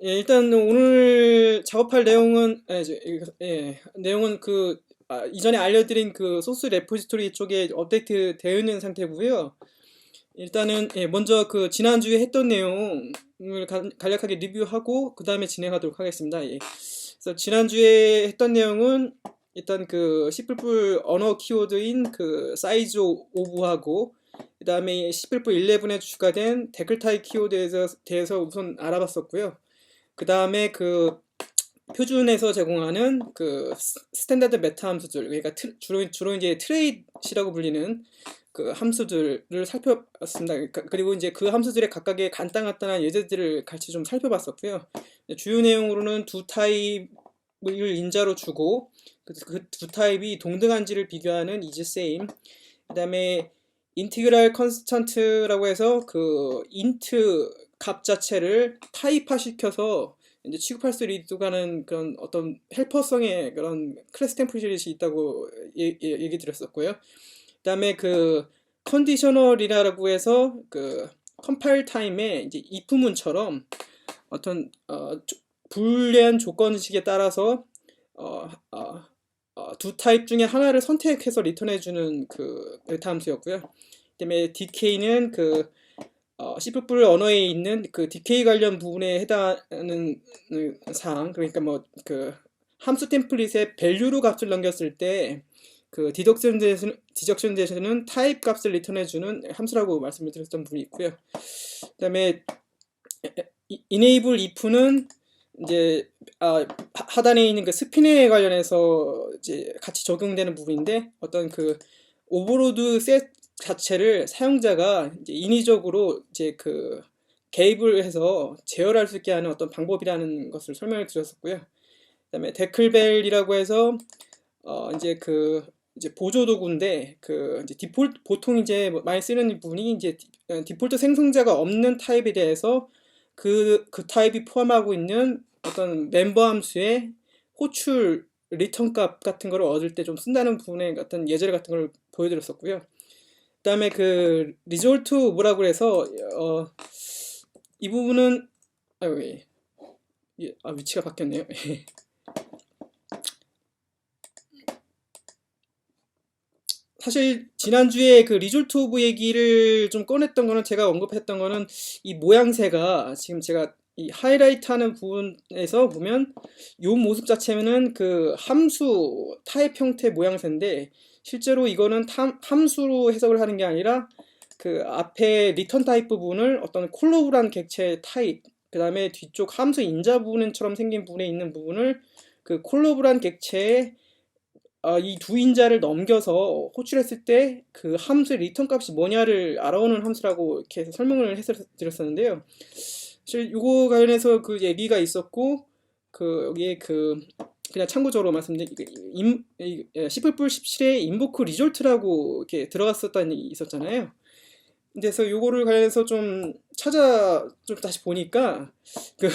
일단 오늘 작업할 내용은 내용은 이전에 알려드린 그 소스 레포지토리 쪽에 업데이트 되어 있는 상태고요. 일단은 먼저 그 지난주에 했던 내용을 간략하게 리뷰하고 그 다음에 진행하도록 하겠습니다. 그래서 지난주에 했던 내용은 일단 그 C++ 언어 키워드인 그 사이즈 오브하고 그 다음에 C++ 11에 추가된 데클 타입 키워드에 대해서 우선 알아봤었고요. 그 다음에 그 표준에서 제공하는 그 스탠다드 메타 함수들, 그러니까 주로 이제 트레이시라고 불리는 그 함수들을 살펴봤습니다. 그리고 이제 그 함수들의 각각의 간단한 예제들을 같이 좀 살펴봤었고요. 주요 내용으로는 두 타입을 인자로 주고 그 두 타입이 동등한지를 비교하는 is same. 그다음에 인티그랄 컨스턴트라고 해서 그 인트 값 자체를 타입화 시켜서 이제 취급할 수 있도록 하는 그런 어떤 헬퍼성의 그런 클래스 템플릿이 있다고 얘기 드렸었고요. 그다음에 그 컨디셔널이라고 해서 그 컴파일 타임에 이제 if문처럼 어떤 불리한 조건식에 따라서 어, 어, 두 타입 중에 하나를 선택해서 리턴해주는 그 델타 함수였고요. 그다음에 DK는 그 C++ 언어에 있는 그 DK 관련 부분에 해당하는 사항, 그러니까 뭐 그 함수 템플릿에 밸류로 값을 넘겼을 때 그 디덕션 대신은 타입 값을 리턴해주는 함수라고 말씀을 드렸던 부분이 있고요. 그다음에 enable if는 이제 하단에 있는 그 스피너에 관련해서 이제 같이 적용되는 부분인데 어떤 그 오버로드 셋 자체를 사용자가 이제 인위적으로 이제 그 개입을 해서 제어할 수 있게 하는 어떤 방법이라는 것을 설명을 드렸었고요. 그다음에 데클벨이라고 해서 이제 보조 도구인데 그 이제 디폴트 보통 이제 많이 쓰는 부분이 이제 디폴트 생성자가 없는 타입에 대해서 그 타입이 포함하고 있는 어떤 멤버 함수의 호출 리턴 값 같은 거를 얻을 때 좀 쓴다는 부분의 어떤 예절 같은 걸 보여드렸었고요. 그다음에 그 리졸트 뭐라고 해서 이 부분은 아유 위치가 바뀌었네요. 사실 지난주에 그 리졸트 오브 얘기를 좀 꺼냈던 거는 제가 언급했던 거는 이 모양새가 지금 제가 이 하이라이트 하는 부분에서 보면 요 모습 자체는 그 함수 타입 형태 모양새인데 실제로 이거는 함수로 해석을 하는 게 아니라 그 앞에 리턴 타입 부분을 어떤 콜로브란 객체 타입 그 다음에 뒤쪽 함수 인자 부분처럼 생긴 부분에 있는 부분을 그 콜로브란 객체의 이 두 인자를 넘겨서 호출했을 때 그 함수의 리턴 값이 뭐냐를 알아오는 함수라고 이렇게 해서 설명을 해서 드렸었는데요. 사실 요거 관련해서 그 얘기가 있었고 그 여기에 그 그냥 참고적으로 말씀드린 C++ 17에 인보크 리졸트라고 이렇게 들어갔었다는 얘기 있었잖아요. 그래서 요거를 관련해서 좀 다시 보니까 그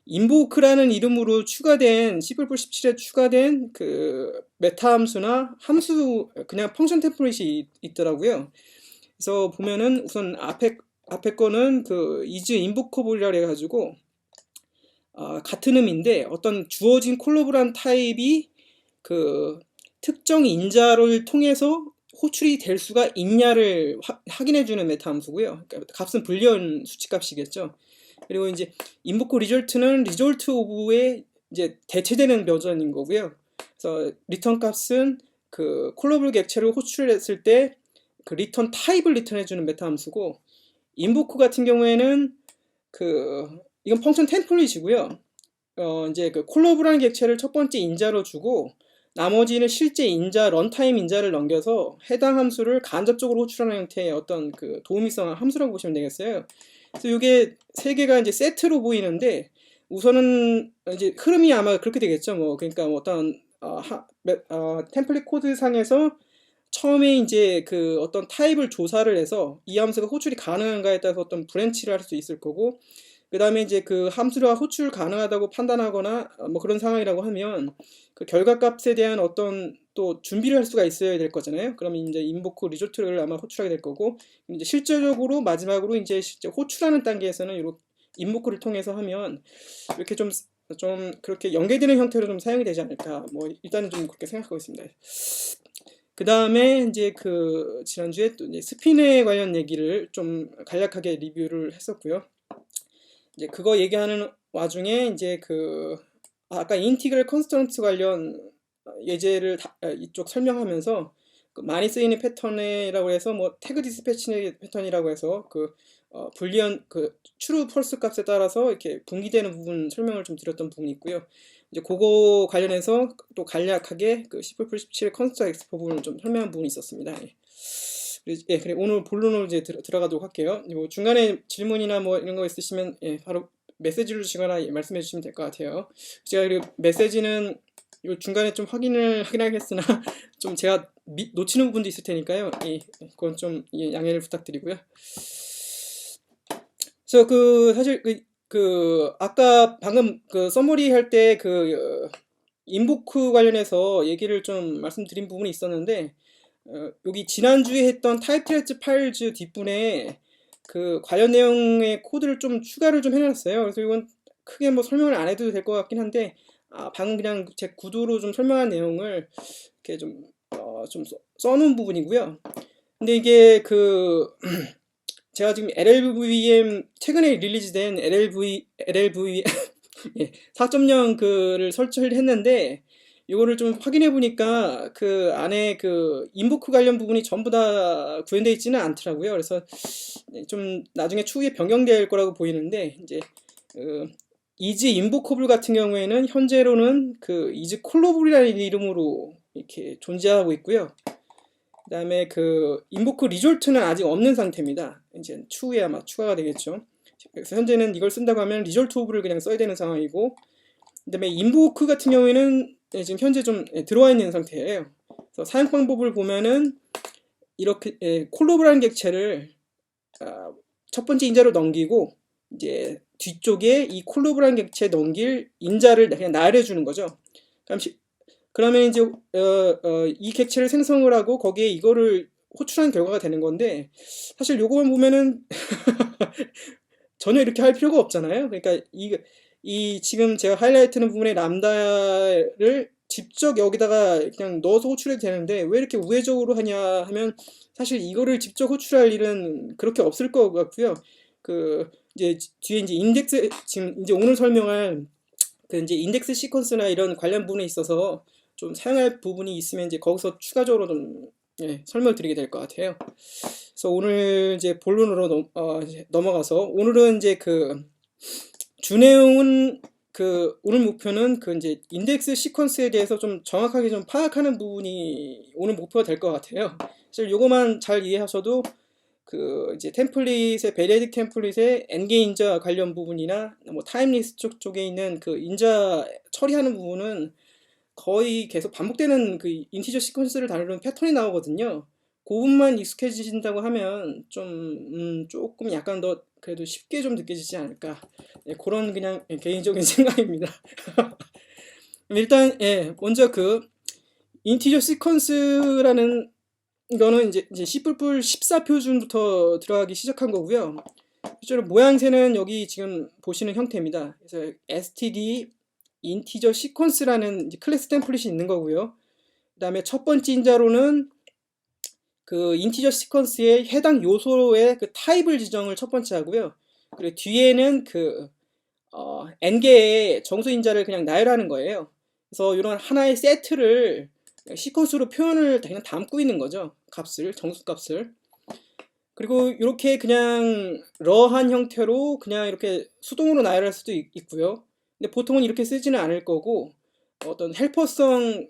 인보크라는 이름으로 추가된 C++ 17에 추가된 그 메타 함수나 함수 그냥 펑션 템플릿이 있더라고요. 그래서 보면은 우선 앞에 거는 그 is invocable이라 해가지고 같은 의미인데 어떤 주어진 콜로브란 타입이 그 특정 인자를 통해서 호출이 될 수가 있냐를 확인해주는 메타 함수고요. 그러니까 값은 불리한 수치값이겠죠. 그리고 이제 인보코 리졸트는 리졸트 오브의 이제 대체되는 버전인 거고요. 그래서 리턴 값은 그 콜러블 객체를 호출했을 때 그 리턴 타입을 리턴해주는 메타 함수고 인보코 같은 경우에는 그 이건 펑션 템플릿이고요. 이제 그 콜러브라는 객체를 첫 번째 인자로 주고 나머지는 실제 인자, 런타임 인자를 넘겨서 해당 함수를 간접적으로 호출하는 형태의 어떤 그 도우미성 함수라고 보시면 되겠어요. 그래서 이게 세 개가 이제 세트로 보이는데 우선은 이제 흐름이 아마 그렇게 되겠죠. 뭐 그러니까 뭐 어떤 템플릿 코드 상에서 처음에 이제 그 어떤 타입을 조사를 해서 이 함수가 호출이 가능한가에 따라서 어떤 브랜치를 할 수 있을 거고 그 다음에 이제 그 함수가 호출 가능하다고 판단하거나 뭐 그런 상황이라고 하면 그 결과값에 대한 어떤 또 준비를 할 수가 있어야 될 거잖아요. 그러면 이제 인보크 리조트를 아마 호출하게 될 거고 이제 실질적으로 마지막으로 이제 실제 호출하는 단계에서는 인보크를 통해서 하면 이렇게 좀 그렇게 연계되는 형태로 좀 사용이 되지 않을까. 뭐 일단은 좀 그렇게 생각하고 있습니다. 그 다음에 이제 그 지난주에 또 이제 스핀에 관련 얘기를 좀 간략하게 리뷰를 했었고요. 이제 그거 얘기하는 와중에 이제 그 아까 인티그럴 컨스턴트 관련 예제를 이쪽 설명하면서 그 많이 쓰이는 패턴이라고 해서 뭐 태그 디스패치 패턴이라고 해서 그 불리언 그 트루 펄스 값에 따라서 이렇게 분기되는 부분 설명을 좀 드렸던 부분이 있고요. 이제 그거 관련해서 또 간략하게 그 C++17 컨스트럭트 엑스포 부분을 좀 설명한 부분이 있었습니다. 예, 그래 오늘 본론으로 이제 들어가도록 할게요. 뭐 중간에 질문이나 뭐 이런 거 있으시면 예, 바로 메시지를 주시거나 말씀해 주시면 될 것 같아요. 제가 그리고 메시지는 요 중간에 좀 확인을 하긴 하겠으나 좀 제가 놓치는 부분도 있을 테니까요. 예, 그건 좀 양해를 부탁드리고요. 그래서 그 사실 그 아까 방금 그 서머리 할 때 그 인보크 관련해서 얘기를 좀 말씀드린 부분이 있었는데 여기 지난주에 했던 타입트레스 파일즈 뒷분에 그 관련 내용의 코드를 좀 추가를 좀 해놨어요. 그래서 이건 크게 뭐 설명을 안 해도 될 것 같긴 한데 방금 그냥 제 구도로 좀 설명한 내용을 이렇게 좀 써놓은 부분이고요. 근데 이게 그 제가 지금 LLVM 최근에 릴리즈된 LLV 4.0 그를 설치를 했는데 이거를 좀 확인해 보니까 그 안에 그 인보크 관련 부분이 전부 다 구현되어 있지는 않더라고요. 그래서 좀 나중에 추후에 변경될 거라고 보이는데 이제 이즈 인보커블 같은 경우에는 현재로는 그 이즈 콜러블이라는 이름으로 이렇게 존재하고 있고요. 그 다음에 그 인보크 리졸트는 아직 없는 상태입니다. 이제 추후에 아마 추가가 되겠죠. 그래서 현재는 이걸 쓴다고 하면 리졸트 오브를 그냥 써야 되는 상황이고, 그 다음에 인보크 같은 경우에는 지금 현재 좀 들어와 있는 상태예요. 그래서 사용 방법을 보면은 이렇게 콜로브라는 객체를 첫 번째 인자로 넘기고 이제 뒤쪽에 이 콜로브라는 객체에 넘길 인자를 그냥 나열해 주는 거죠. 그러면 이제 이 객체를 생성을 하고 거기에 이거를 호출한 결과가 되는 건데 사실 요거만 보면은 전혀 이렇게 할 필요가 없잖아요. 그러니까 이 지금 제가 하이라이트는 부분에 람다를 직접 여기다가 그냥 넣어서 호출해도 되는데 왜 이렇게 우회적으로 하냐 하면 사실 이거를 직접 호출할 일은 그렇게 없을 것 같고요. 그 이제 뒤에 이제 인덱스 지금 이제 오늘 설명할 그 이제 인덱스 시퀀스나 이런 관련 부분에 있어서 좀 사용할 부분이 있으면 이제 거기서 추가적으로 좀 설명을 드리게 될 것 같아요. 그래서 오늘 이제 본론으로 넘어가서 오늘은 이제 그 주내용은 그 오늘 목표는 그 이제 인덱스 시퀀스에 대해서 좀 정확하게 좀 파악하는 부분이 오늘 목표가 될 것 같아요. 사실 요거만 잘 이해하셔도 그 이제 템플릿의 베리딕 템플릿의 n개 인자 관련 부분이나 뭐 타임리스트 쪽에 있는 그 인자 처리하는 부분은 거의 계속 반복되는 그 인티저 시퀀스를 다루는 패턴이 나오거든요. 그 부분만 익숙해지신다고 하면 좀 조금 약간 더 그래도 쉽게 좀 느껴지지 않을까. 그런 그냥 개인적인 생각입니다. 일단 먼저 그 인티저 시퀀스라는 이거는 이제 C++ 14 표준부터 들어가기 시작한 거고요. 실제로 모양새는 여기 지금 보시는 형태입니다. 그래서 std 인티저 시퀀스라는 클래스 템플릿이 있는 거고요. 그 다음에 첫 번째 인자로는 그 인티저 시퀀스의 해당 요소의 그 타입을 지정을 첫 번째 하고요. 그리고 뒤에는 그 n개의 정수 인자를 그냥 나열하는 거예요. 그래서 이런 하나의 세트를 시퀀스로 표현을 그냥 담고 있는 거죠. 값을, 정수 값을. 그리고 이렇게 그냥 러한 형태로 그냥 이렇게 수동으로 나열할 수도 있고요. 근데 보통은 이렇게 쓰지는 않을 거고 어떤 헬퍼성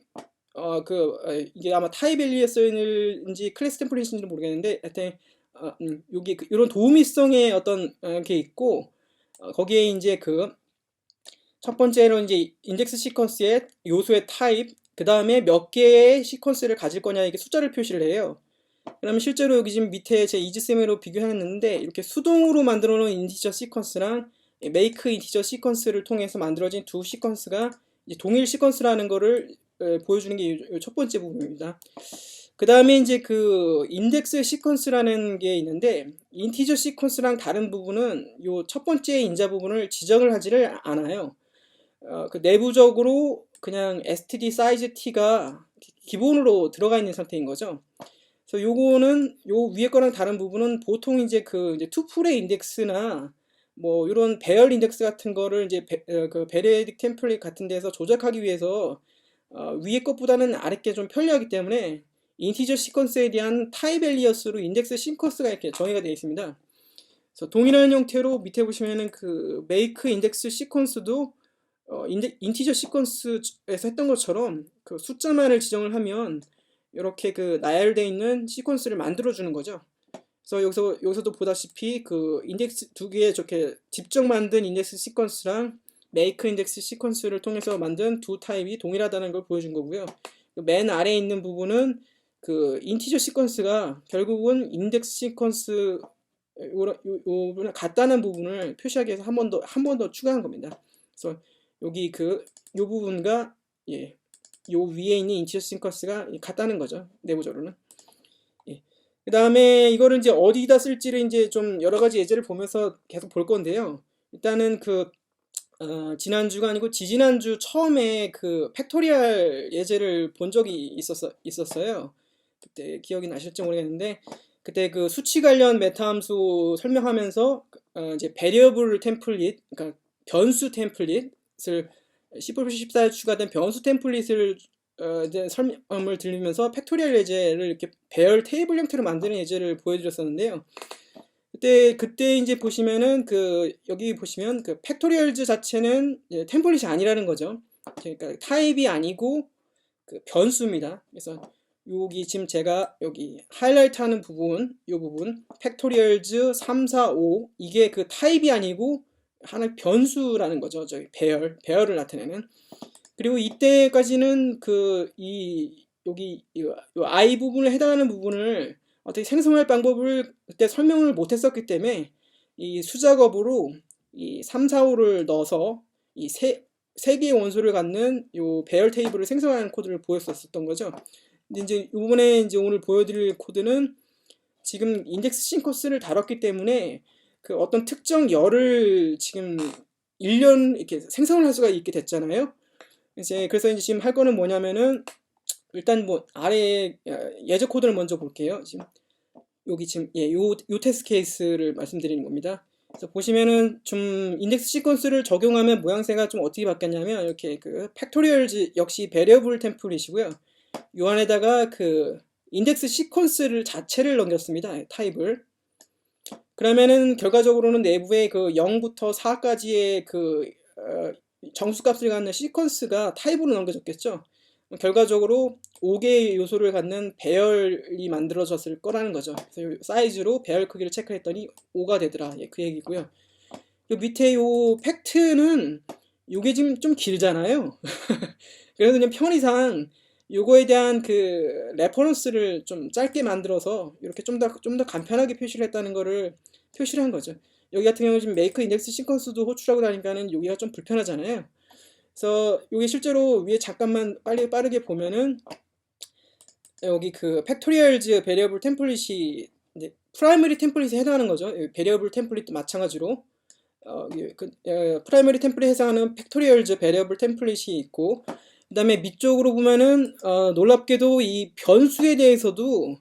이게 아마 타입 밸류에 쓰이는지 클래스 템플릿인지는 모르겠는데 하여튼 여기 이런 도우미성의 어떤 게 있고 거기에 이제 그 첫 번째로 이제 인덱스 시퀀스의 요소의 타입 그 다음에 몇 개의 시퀀스를 가질 거냐 이게 숫자를 표시를 해요. 그러면 실제로 여기 지금 밑에 제 이지쌤으로 비교했는데 이렇게 수동으로 만들어 놓은 인티저 시퀀스랑 메이크 인티저 시퀀스를 통해서 만들어진 두 시퀀스가 이제 동일 시퀀스라는 거를 보여주는 게 첫 번째 부분입니다. 그 다음에 이제 그 인덱스 시퀀스라는 게 있는데 인티저 시퀀스랑 다른 부분은 요 첫 번째 인자 부분을 지정을 하지를 않아요. 그 내부적으로 그냥 std 사이즈 t가 기본으로 들어가 있는 상태인 거죠. 그래서 요거는 요 위에 거랑 다른 부분은 보통 이제 그 이제 투플의 인덱스나 뭐 이런 배열 인덱스 같은 거를 이제 그 베네딕 템플릿 같은 데서 조작하기 위해서 위에 것보다는 아래 게 좀 편리하기 때문에 인티저 시퀀스에 대한 타입 엘리어스로 인덱스 시퀀스가 이렇게 정의가 되어 있습니다. 그래서 동일한 형태로 밑에 보시면은 그 메이크 인덱스 시퀀스도 인티저 시퀀스에서 했던 것처럼 그 숫자만을 지정을 하면 이렇게 그 나열되어 있는 시퀀스를 만들어 주는 거죠. 그래서 여기서도 보다시피 그 인덱스 두 개의 저렇게 직접 만든 인덱스 시퀀스랑 메이크 인덱스 시퀀스를 통해서 만든 두 타입이 동일하다는 걸 보여준 거고요. 맨 아래에 있는 부분은 그 인티저 시퀀스가 결국은 인덱스 시퀀스 요거랑 같다는 부분을 표시하기 위해서 한 번 더 추가한 겁니다. 그래서 여기 그 요 부분과 예, 요 위에 있는 인티저 시퀀스가 같다는 거죠. 내부적으로는. 예. 그 다음에 이거를 이제 어디다 쓸지를 이제 좀 여러 가지 예제를 보면서 계속 볼 건데요. 일단은 그 지난주가 아니고 지지난주 처음에 그 팩토리얼 예제를 본 적이 있었어요. 그때 기억이 나실지 모르겠는데 그때 그 수치 관련 메타 함수 설명하면서 이제 베리어블 템플릿, 그러니까 변수 템플릿을 C++14에 추가된 변수 템플릿을 이제 설명을 들리면서 팩토리얼 예제를 이렇게 배열 테이블 형태로 만드는 예제를 보여드렸었는데요. 그때 이제 보시면은 그 여기 보시면 그 팩토리얼즈 자체는 템플릿이 아니라는 거죠. 그러니까 타입이 아니고 그 변수입니다. 그래서 여기 지금 제가 여기 하이라이트 하는 부분, 이 부분 팩토리얼즈 3, 4, 5 이게 그 타입이 아니고 하나의 변수라는 거죠. 저기 배열을 나타내는. 그리고 이때까지는 그 여기 이 I 부분에 해당하는 부분을 어떻게 생성할 방법을 그때 설명을 못했었기 때문에 이 수작업으로 이 3, 4, 5를 넣어서 이 세 개의 원소를 갖는 요 배열 테이블을 생성하는 코드를 보였었던 거죠. 근데 이제 이번에 이제 오늘 보여드릴 코드는 지금 인덱스 시퀀스를 다뤘기 때문에 그 어떤 특정 열을 지금 1년 이렇게 생성을 할 수가 있게 됐잖아요. 그래서 이제 지금 할 거는 뭐냐면은 일단 뭐 아래에 예제 코드를 먼저 볼게요. 지금 여기 지금 요 테스트 케이스를 말씀드리는 겁니다. 그래서 보시면은 좀 인덱스 시퀀스를 적용하면 모양새가 좀 어떻게 바뀌었냐면 이렇게 그 팩토리얼즈 역시 베리어블 템플릿이고요. 요 안에다가 그 인덱스 시퀀스를 자체를 넘겼습니다. 타입을. 그러면은 결과적으로는 내부에 그 0부터 4까지의 그 정수값을 갖는 시퀀스가 타입으로 넘겨졌겠죠. 결과적으로 5개의 요소를 갖는 배열이 만들어졌을 거라는 거죠. 그래서 사이즈로 배열 크기를 체크했더니 5가 되더라. 예, 그 얘기고요. 요 밑에 요 팩트는 요게 지금 좀 길잖아요. 그래서 그냥 편의상 요거에 대한 그 레퍼런스를 좀 짧게 만들어서 이렇게 좀 더 간편하게 표시를 했다는 거를 표시를 한 거죠. 여기 같은 경우 지금 메이크 인덱스 시퀀스도 호출하고 다니까는 여기가 좀 불편하잖아요. 그래서 여기 실제로 위에 잠깐만 빠르게 보면은 여기 그 팩토리얼즈 베리어블 템플릿이 이제 프라이머리 템플릿에 해당하는 거죠. 베리어블 템플릿도 마찬가지로 프라이머리 템플릿에 해당하는 팩토리얼즈 베리어블 템플릿이 있고 그 다음에 밑쪽으로 보면은 놀랍게도 이 변수에 대해서도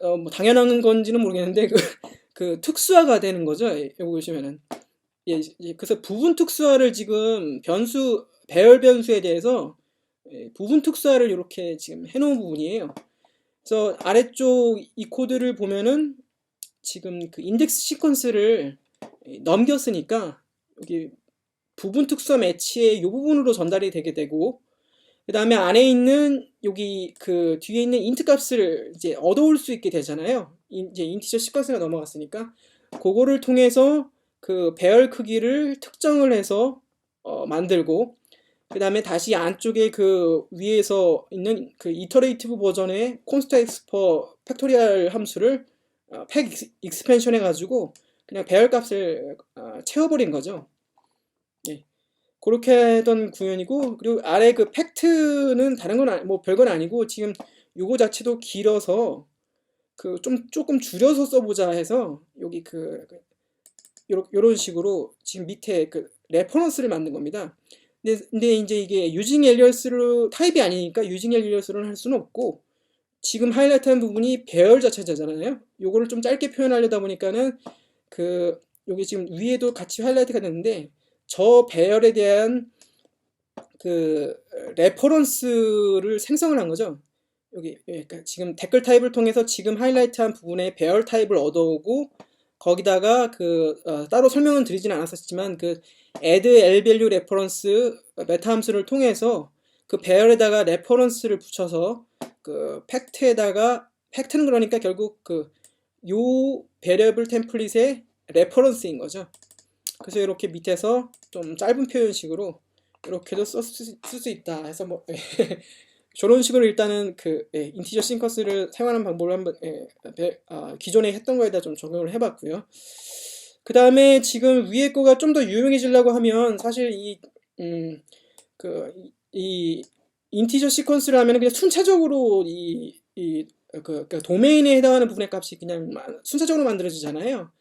뭐 당연한 건지는 모르겠는데 그 특수화가 되는 거죠. 여기 보시면은 그래서 부분 특수화를 지금 배열 변수에 대해서 부분 특수화를 이렇게 지금 해놓은 부분이에요. 그래서 아래쪽 이 코드를 보면은 지금 그 인덱스 시퀀스를 넘겼으니까 여기 부분 특수화 매치의 이 부분으로 전달이 되게 되고 그 다음에 안에 있는 여기 그 뒤에 있는 인트 값을 이제 얻어올 수 있게 되잖아요. 이제 인티저 시퀀스가 넘어갔으니까 그거를 통해서 그 배열 크기를 특정을 해서 만들고 그 다음에 다시 안쪽에 그 위에서 있는 그 이터레이티브 버전의 콘스트 엑스퍼 팩토리얼 함수를 팩 익스펜션 해가지고 그냥 배열 값을 채워버린 거죠. 예. 그렇게 했던 구현이고 그리고 아래 그 팩트는 다른 건 뭐 별건 아니고 지금 요거 자체도 길어서 그 조금 줄여서 써보자 해서 여기 요런 식으로 지금 밑에 그 레퍼런스를 만든 겁니다. 근데 이제 이게 유징 엘리어스로 타입이 아니니까 유징 엘리어스로는 할 수는 없고, 지금 하이라이트한 부분이 배열 자체잖아요. 요거를 좀 짧게 표현하려다 보니까는 그 여기 지금 위에도 같이 하이라이트가 됐는데, 저 배열에 대한 그 레퍼런스를 생성을 한 거죠. 여기 그러니까 지금 댓글 타입을 통해서 지금 하이라이트한 부분에 배열 타입을 얻어오고, 거기다가 따로 설명은 드리진 않았었지만 그 add lvalue reference 메타 함수를 통해서 그 배열에다가 레퍼런스를 붙여서 그 팩트는 그러니까 결국 요 베리어블 템플릿의 레퍼런스인 거죠. 그래서 이렇게 밑에서 좀 짧은 표현식으로 이렇게도 쓸 수 있다 해서 뭐 저런 식으로 일단은 인티저 싱커스를 사용하는 방법을 한번 기존에 했던 거에다 좀 적용을 해봤고요. 그 다음에 지금 위에 거가 좀 더 유용해지려고 하면 사실 이 인티저 시퀀스를 하면 그냥 순차적으로 도메인에 해당하는 부분의 값이 그냥 순차적으로 만들어지잖아요.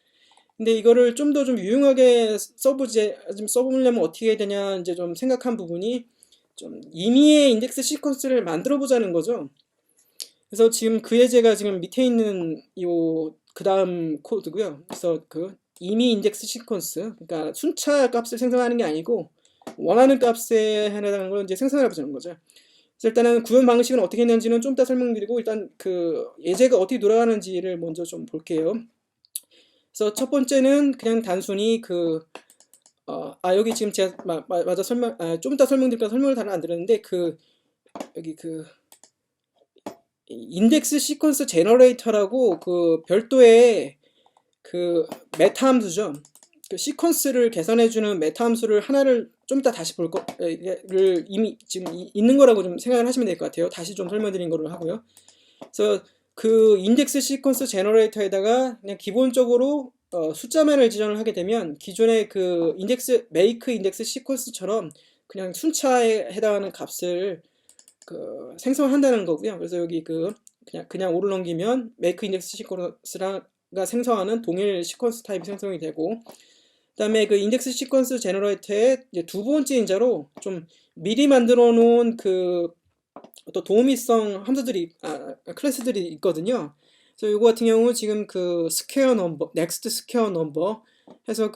근데 이거를 좀 더 좀 유용하게 써보려면 어떻게 해야 되냐 이제 좀 생각한 부분이, 좀 임의의 인덱스 시퀀스를 만들어 보자는 거죠. 그래서 지금 그 예제가 지금 밑에 있는 그 다음 코드고요. 그래서 임의 인덱스 시퀀스, 그러니까 순차 값을 생성하는 게 아니고 원하는 값에 해당하는 걸 이제 생성해 보자는 거죠. 그래서 일단은 구현 방식은 어떻게 했는지는 좀 이따 설명드리고, 일단 그 예제가 어떻게 돌아가는지를 먼저 좀 볼게요. 그래서 첫 번째는 그냥 단순히 여기 지금 제가 맞아 좀 이따 설명드릴까 설명을 다 안 드렸는데, 여기 인덱스 시퀀스 제너레이터라고 별도의 메타 함수죠. 시퀀스를 계산해주는 메타 함수를 하나를 좀 이따 다시 를 이미 지금 있는 거라고 좀 생각을 하시면 될 것 같아요. 다시 좀 설명드린 거를 하고요. 그래서 인덱스 시퀀스 제너레이터에다가 그냥 기본적으로 숫자만을 지정을 하게 되면 기존의 make 인덱스 시퀀스처럼 그냥 순차에 해당하는 값을 생성한다는 거고요. 그래서 여기 그냥 오를 넘기면 make 인덱스 시퀀스가 생성하는 동일 시퀀스 타입이 생성이 되고, 그 다음에 인덱스 시퀀스 제너레이터의 두 번째 인자로 좀 미리 만들어 놓은 또 도우미성 함수들이 클래스들이 있거든요. 그래서 이거 같은 경우 지금 스퀘어 넘버, 넥스트 스퀘어 넘버 해서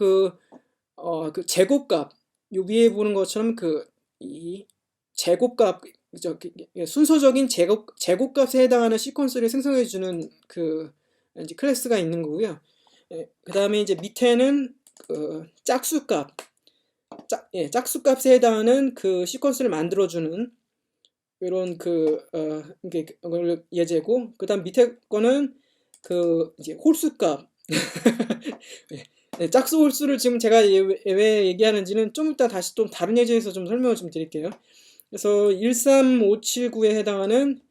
제곱값, 요 위에 보는 것처럼 이 제곱값, 순서적인 제곱값에 해당하는 시퀀스를 생성해 주는 이제 클래스가 있는 거고요. 그 다음에 이제 밑에는 짝수값, 짝수값에 해당하는 시퀀스를 만들어 주는 이런 이게 예제고, 그 다음 밑에 거는 이제 홀수값. 짝수 홀수를 지금 제가 왜 얘기하는지는 좀 이따 다시 좀 다른 예제에서 좀 설명을 좀 드릴게요. 그래서 13579에 해당하는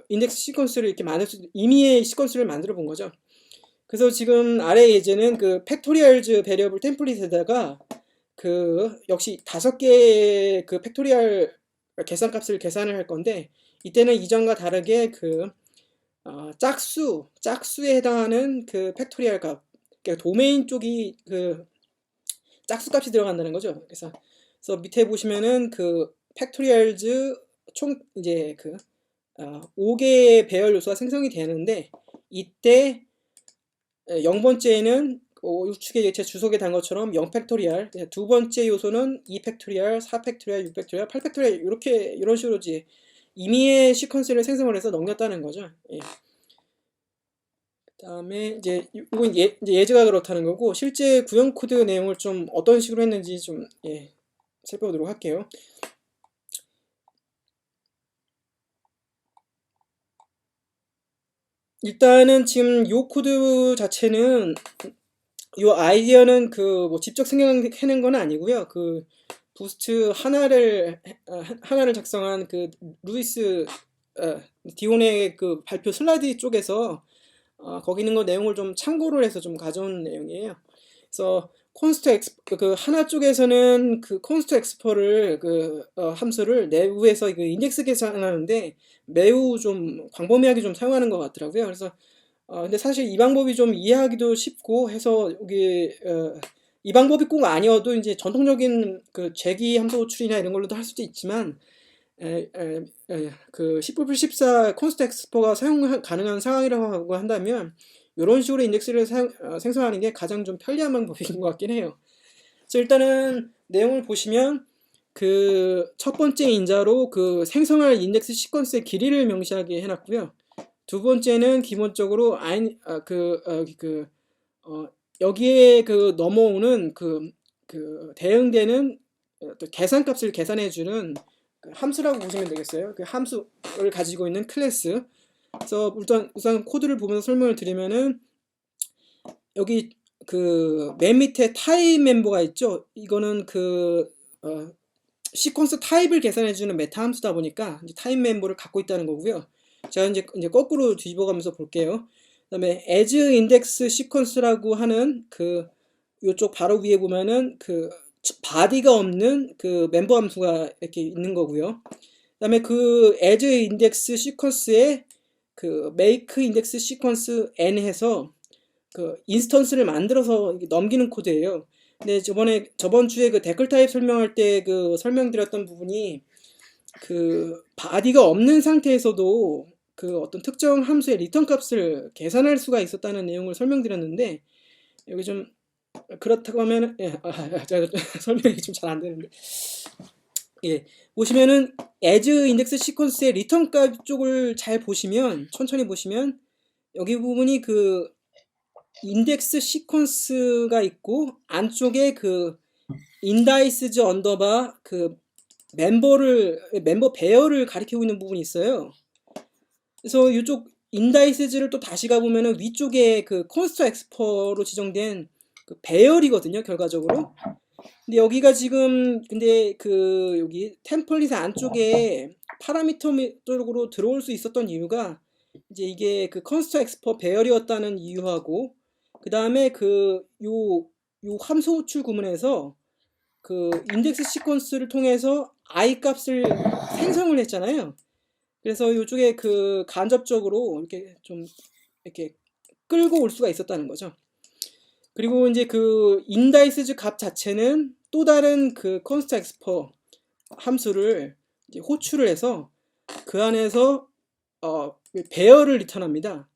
인덱스 시퀀스를 이렇게 임의의 시퀀스를 만들어 본 거죠. 그래서 지금 아래 예제는 팩토리얼즈 베리어블 템플릿에다가 역시 5개의 팩토리얼 계산값을 계산을 할 건데, 이때는 이전과 다르게 짝수에 해당하는 팩토리얼 값, 그러니까 도메인 쪽이 짝수값이 들어간다는 거죠. 그래서 밑에 보시면은 팩토리얼즈 총 이제 5개의 배열 요소가 생성이 되는데, 이때 0번째에는 우측에 제 주석에 단 것처럼 0팩토리얼, 두 번째 요소는 2팩토리얼, 4팩토리얼, 6팩토리얼, 8팩토리얼, 이런 식으로 이제 임의의 시퀀스를 생성을 해서 넘겼다는 거죠. 예. 그다음에 이제 이건 이제 예제가 그렇다는 거고, 실제 구현 코드 내용을 좀 어떤 식으로 했는지 좀 살펴보도록 할게요. 일단은 지금 요 코드 자체는, 요 아이디어는 뭐 직접 생각해낸 건 아니고요. 부스트 하나를 작성한 루이스 디온의 발표 슬라이드 쪽에서 거기 있는 거 내용을 좀 참고를 해서 좀 가져온 내용이에요. 그래서 그 하나 쪽에서는 그 const explorer 함수를 내부에서 그 인덱스 계산하는데 매우 좀 광범위하게 좀 사용하는 것 같더라고요. 그래서 근데 사실 이 방법이 좀 이해하기도 쉽고 해서 여기 이 방법이 꼭 아니어도 이제 전통적인 그 재기 함수 호출이나 이런 걸로도 할 수도 있지만 그 10+14 const explo가 사용 가능한 상황이라고 한다면 이런 식으로 인덱스를 생성하는 게 가장 좀 편리한 방법인 것 같긴 해요. 그래서 일단은 내용을 보시면 그 첫 번째 인자로 그 생성할 인덱스 시퀀스의 길이를 명시하게 해놨고요. 두 번째는 기본적으로 여기에 그 넘어오는 그 대응되는 또 계산값을 계산해주는 그 함수라고 보시면 되겠어요. 그 함수를 가지고 있는 클래스. 그래서 우선 코드를 보면서 설명을 드리면은 여기 그 맨 밑에 타입 멤버가 있죠. 이거는 그 시퀀스 타입을 계산해주는 메타 함수다 보니까 이제 타입 멤버를 갖고 있다는 거고요. 제가 이제 거꾸로 뒤집어가면서 볼게요. 그다음에 as index sequence라고 하는 그 요쪽 바로 위에 보면은 그 바디가 없는 그 멤버 함수가 이렇게 있는 거고요. 그다음에 그 as index sequence에 그 make index sequence n 해서 그 인스턴스를 만들어서 넘기는 코드예요. 근데 저번 주에 그 댓글 타입 설명할 때 그 설명드렸던 부분이 그 바디가 없는 상태에서도 그 어떤 특정 함수의 리턴 값을 계산할 수가 있었다는 내용을 설명드렸는데 여기 좀 그렇다고 하면 제가 설명이 좀 잘 안 되는데 보시면은 as 인덱스 시퀀스의 리턴 값 쪽을 잘 보시면 천천히 보시면 여기 부분이 그 인덱스 시퀀스가 있고 안쪽에 그 인다이스즈 언더바 그 멤버 배열을 가리키고 있는 부분이 있어요. 그래서 이쪽 인다이스즈를 또 다시 가보면은 위쪽에 그 const explo로 지정된 그 배열이거든요, 결과적으로. 근데 여기가 지금 근데 그 여기 템플릿 안쪽에 파라미터 쪽으로 들어올 수 있었던 이유가 이제 이게 그 const export 배열이었다는 이유하고 그 다음에 요 함수 호출 구문에서 그 인덱스 시퀀스를 통해서 i 값을 생성을 했잖아요. 그래서 이쪽에 그 간접적으로 이렇게 좀 이렇게 끌고 올 수가 있었다는 거죠. 그리고 이제 그 인다이스즈 값 자체는 또 다른 그 const export 함수를 이제 호출을 해서 그 안에서 배열을 리턴합니다.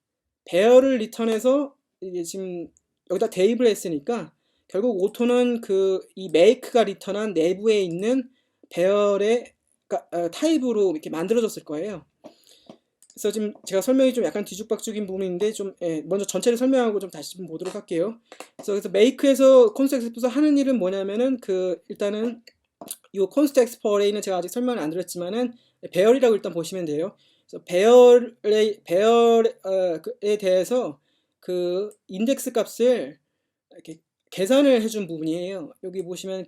배열을 리턴해서 이게 지금 여기다 대입을 했으니까 결국 오토는 이 make가 리턴한 내부에 있는 배열의 타입으로 이렇게 만들어졌을 거예요. 그래서 지금 제가 설명이 좀 약간 뒤죽박죽인 부분인데 좀 먼저 전체를 설명하고 좀 다시 좀 보도록 할게요. 그래서 make에서 const export 하는 일은 뭐냐면은 일단은 이 const export array는 제가 아직 설명을 안 드렸지만은 배열이라고 일단 보시면 돼요. 그래서 배열에 대해서 그 인덱스 값을 이렇게 계산을 해준 부분이에요. 여기 보시면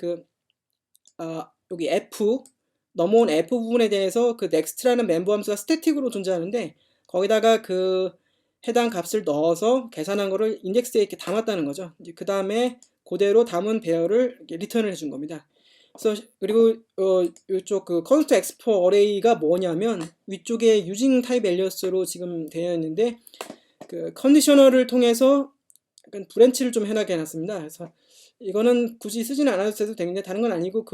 여기 넘어온 F 부분에 대해서 그 next라는 멤버 함수가 스태틱으로 존재하는데 거기다가 그 해당 값을 넣어서 계산한 거를 인덱스에 이렇게 담았다는 거죠. 이제 그 다음에 그대로 담은 배열을 리턴을 해준 겁니다. 그래서 그리고 이쪽 그 const export array가 뭐냐면 위쪽에 using type alias로 지금 되어 있는데 그 컨디셔널을 통해서 약간 브랜치를 좀 해나게 해놨습니다. 그래서 이거는 굳이 쓰지는 않아도 되는데 다른 건 아니고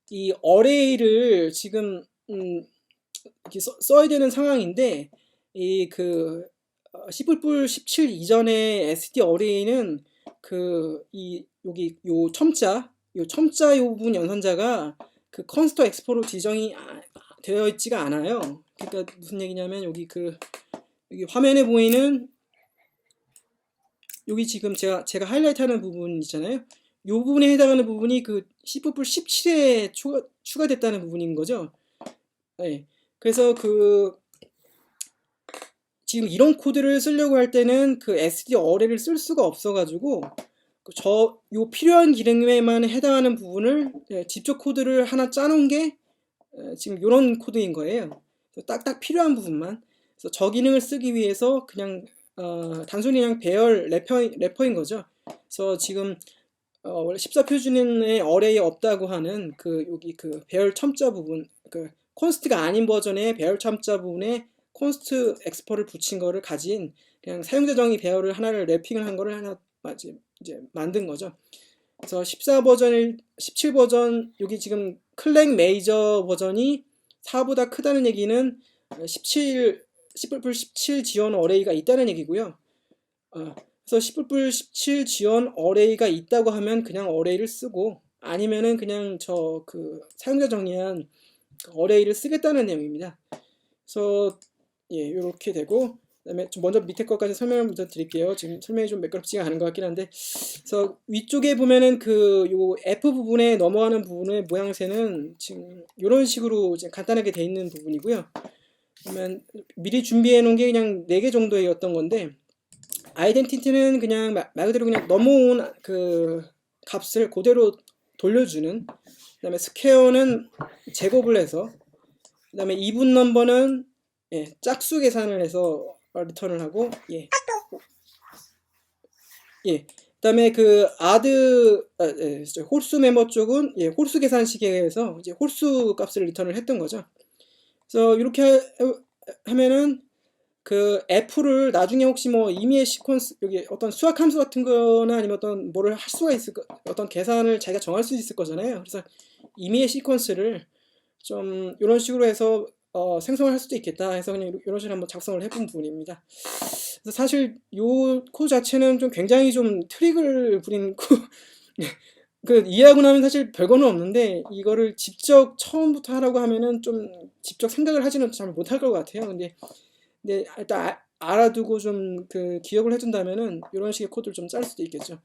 이 array를 지금 이렇게 써야 되는 상황인데 이 그 10+17 이전의 SD array는 여기 요 첨자 요 부분 연산자가 그 const export로 지정이 되어 있지가 않아요. 그러니까 무슨 얘기냐면 여기 화면에 보이는 여기 지금 제가 하이라이트하는 부분 있잖아요. 이 부분에 해당하는 부분이 그 10+17에 추가됐다는 부분인 거죠. 네. 그래서 지금 이런 코드를 쓰려고 할 때는 그 SD array를 쓸 수가 없어가지고 요 필요한 기능에만 해당하는 부분을 직접 코드를 하나 짜놓은 게 지금 이런 코드인 거예요. 딱딱 필요한 부분만. 그래서 저 기능을 쓰기 위해서 그냥 단순히 그냥 배열 래퍼인 거죠. 그래서 지금 원래 14표준의 어레이에 없다고 하는 그 여기 그 배열 첨자 부분, 그 콘스트가 아닌 버전의 배열 첨자 부분에 콘스트 엑스퍼를 붙인 거를 가진 그냥 사용자 정의 배열을 하나를 랩핑을 한 거를 하나 이제 만든 거죠. 그래서 14 버전, 17 버전, 여기 지금 클랭 메이저 버전이 4보다 크다는 얘기는 17 지원 어레이가 있다는 얘기고요. 그래서 17 지원 어레이가 있다고 하면 그냥 어레이를 쓰고, 아니면은 그냥 저 그 사용자 정의한 어레이를 쓰겠다는 내용입니다. 그래서 예, 이렇게 되고, 그다음에 좀 먼저 밑에 것까지 설명을 먼저 드릴게요. 지금 설명이 좀 매끄럽지가 않은 것 같긴 한데, 그래서 위쪽에 보면은 그 요 F 부분에 넘어가는 부분의 모양새는 지금 이런 식으로 이제 간단하게 돼 있는 부분이고요. 그러면 미리 준비해 놓은 게 그냥 4개 정도였던 건데, 아이덴티티는 그냥 말 그대로 그냥 넘어온 그 값을 그대로 돌려주는, 그다음에 스퀘어는 제곱을 해서, 그다음에 이분 넘버는 예, 짝수 계산을 해서 리턴을 하고, 예, 예. 그다음에 그 홀수 멤버 쪽은 예, 홀수 계산식에 의해서 이제 홀수 값을 리턴을 했던 거죠. 그래서 이렇게 하면은 그 F를 나중에 혹시 뭐 임의의 시퀀스, 여기 어떤 수학 함수 같은 거나 아니면 어떤 뭐를 할 수가 있을 거, 어떤 계산을 자기가 정할 수 있을 거잖아요. 그래서 임의의 시퀀스를 좀 이런 식으로 해서 생성을 할 수도 있겠다 해서 그냥 이런 식으로 한번 작성을 해본 부분입니다. 그래서 사실 요 코드 자체는 좀 굉장히 좀 트릭을 부린 그 이해하고 나면 사실 별거는 없는데, 이거를 직접 처음부터 하라고 하면은 좀 직접 생각을 하지는 잘 못할 것 같아요. 근데 일단 알아두고 좀 그 기억을 해둔다면은 이런 식의 코드를 좀 짤 수도 있겠죠.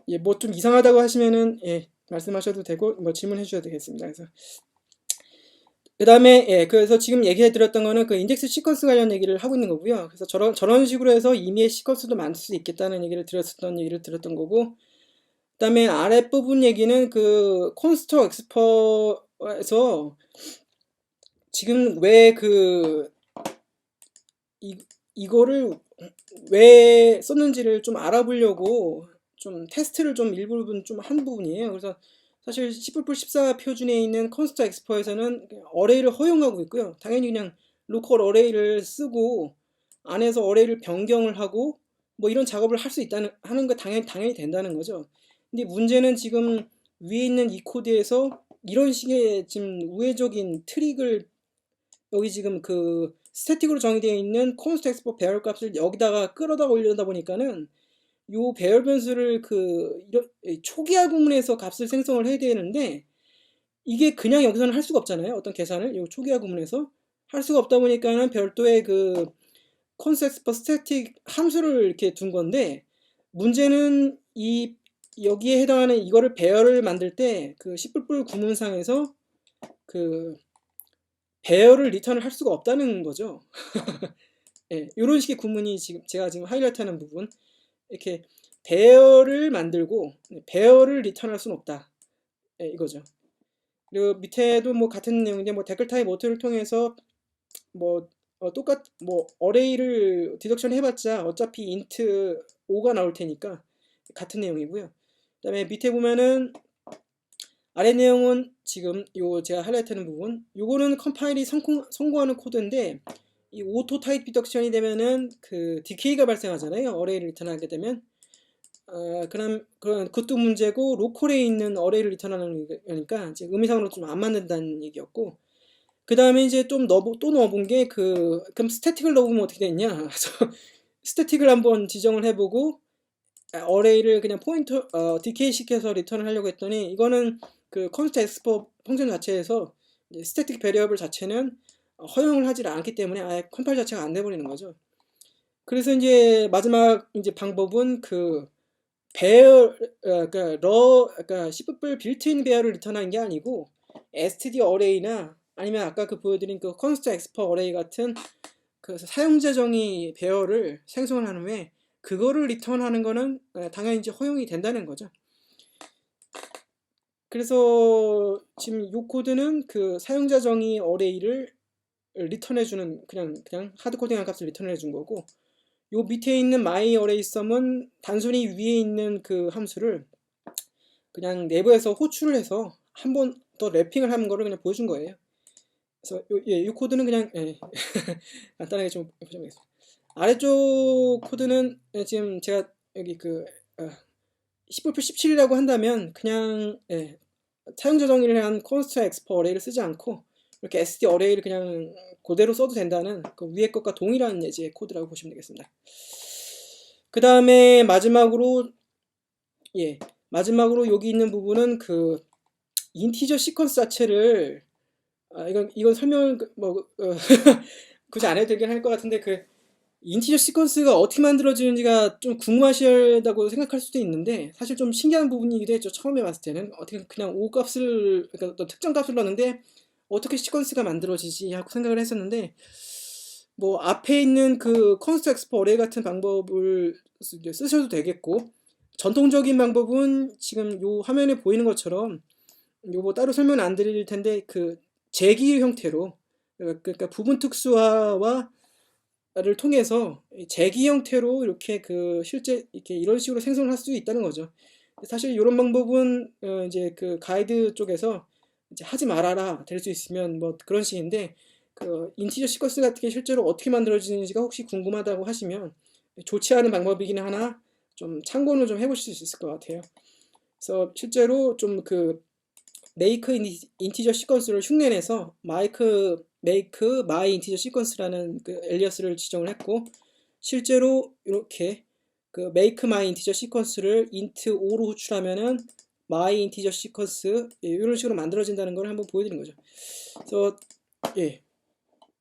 예, 뭐 좀 이상하다고 하시면은 예, 말씀하셔도 되고 뭐 질문해 주셔도 되겠습니다. 그래서 그다음에 예, 그래서 지금 얘기해 드렸던 거는 그 인덱스 시퀀스 관련 얘기를 하고 있는 거고요. 그래서 저런 식으로 해서 임의의 시퀀스도 만들 수 있겠다는 얘기를 드렸던 거고, 그다음에 아래 부분 얘기는 그 콘스터 엑스퍼에서 지금 왜 이거를 왜 썼는지를 좀 알아보려고 좀 테스트를 좀 일부분 좀 한 부분이에요. 그래서 사실 10+14 표준에 있는 컨스터 엑스퍼에서는 어레이를 허용하고 있고요. 당연히 그냥 로컬 어레이를 쓰고 안에서 어레이를 변경을 하고 뭐 이런 작업을 할 수 있다는 하는 거 당연히 된다는 거죠. 근데 문제는 지금 위에 있는 이 코드에서 이런 식의 지금 우회적인 트릭을, 여기 지금 그 스태틱으로 정의되어 있는 const export 배열 값을 여기다가 끌어다 올려다 보니까는 요 배열 변수를 초기화 구문에서 값을 생성을 해야 되는데, 이게 그냥 여기서는 할 수가 없잖아요. 어떤 계산을 요 초기화 구문에서 할 수가 없다 보니까는 별도의 그 const export static 함수를 이렇게 둔 건데, 문제는 여기에 해당하는 이거를 배열을 만들 때 그 C++ 구문상에서 그 배열을 리턴을 할 수가 없다는 거죠. 예, 이런 식의 구문이 지금 제가 지금 하이라이트하는 부분, 이렇게 배열을 만들고 배열을 리턴할 수는 없다. 예, 이거죠. 그리고 밑에도 뭐 같은 내용인데, 뭐 댓글 타입 오토를 통해서 뭐 뭐 어레이를 디덕션 해봤자 어차피 인트 5가 나올 테니까 같은 내용이고요. 그다음에 밑에 보면은 아래 내용은 지금 요 제가 하이라이트하는 부분, 요거는 컴파일이 성공하는 코드인데, 이 오토 타입 디덕션이 되면은 그 디케이가 발생하잖아요. 어레이를 리턴하게 되면. 그런 그것도 문제고, 로컬에 있는 어레이를 리턴하는 거니까 이제 의미상으로 좀 안 맞는다는 얘기였고, 그 다음에 이제 또 넣어본 게 그럼 스태틱을 넣어보면 어떻게 되냐. 그래서 스태틱을 한번 지정을 해보고 어레이를 그냥 디케이 시켜서 리턴을 하려고 했더니, 이거는 그 const export 펑션 자체에서 스태틱 베리어블 자체는 허용을 하지 않기 때문에 아예 컴파일 자체가 안 돼버리는 거죠. 그래서 이제 마지막 이제 방법은 그 배열, 그러니까 C++ 빌트인 배열을 리턴하는 게 아니고 std 어레이나 아니면 아까 그 보여드린 그 const export 어레이 같은 그 사용자 정의 배열을 생성을 하는 후에 그거를 리턴하는 거는 당연히 이제 허용이 된다는 거죠. 그래서 지금 이 코드는 그 사용자 정의 어레이를 리턴해주는 그냥 하드코딩한 값을 리턴해 준 거고, 요 밑에 있는 myArraySum은 단순히 위에 있는 그 함수를 그냥 내부에서 호출을 해서 한 번 더 랩핑을 하는 거를 그냥 보여준 거예요. 그래서 이 코드는 그냥 간단하게 좀 보여드리겠습니다. 아래쪽 코드는 지금 제가 여기 그 10분표 17이라고 한다면 그냥 사용자 정의를 한 const export array를 쓰지 않고 이렇게 std array를 그냥 그대로 써도 된다는 그 위에 것과 동일한 예제의 코드라고 보시면 되겠습니다. 그 다음에 마지막으로 여기 있는 부분은 그 인티저 시퀀스 자체를 이건 설명을 굳이 안 해도 되긴 할 것 같은데 그 인티저 시퀀스가 어떻게 만들어지는지가 좀 궁금하시다고 생각할 수도 있는데 사실 좀 신기한 부분이기도 했죠. 처음에 봤을 때는 어떻게 그냥 O 값을 그러니까 어떤 특정 값을 넣었는데 어떻게 시퀀스가 만들어지지 하고 생각을 했었는데 뭐 앞에 있는 그 const export array 같은 방법을 쓰셔도 되겠고 전통적인 방법은 지금 요 화면에 보이는 것처럼 요거 따로 설명은 안 드릴 텐데 그 재기 형태로 그러니까 부분 특수화와 를 통해서 재기 형태로 이렇게 그 실제 이렇게 이런 식으로 생성을 할 수 있다는 거죠. 사실 이런 방법은 이제 그 가이드 쪽에서 이제 하지 말아라 될 수 있으면 뭐 그런 식인데 그 인티저 시퀀스 같은 게 실제로 어떻게 만들어지는지가 혹시 궁금하다고 하시면 좋지 않은 방법이긴 하나 좀 참고는 좀 해보실 수 있을 것 같아요. 그래서 실제로 좀 그 make 인티저 시퀀스를 흉내내서 make my integer sequence라는 그 엘리어스를 지정을 했고 실제로 이렇게 그 make my integer sequence를 int 5로 호출하면은 my integer sequence 이런 식으로 만들어진다는 걸 한번 보여드린 거죠. 그래서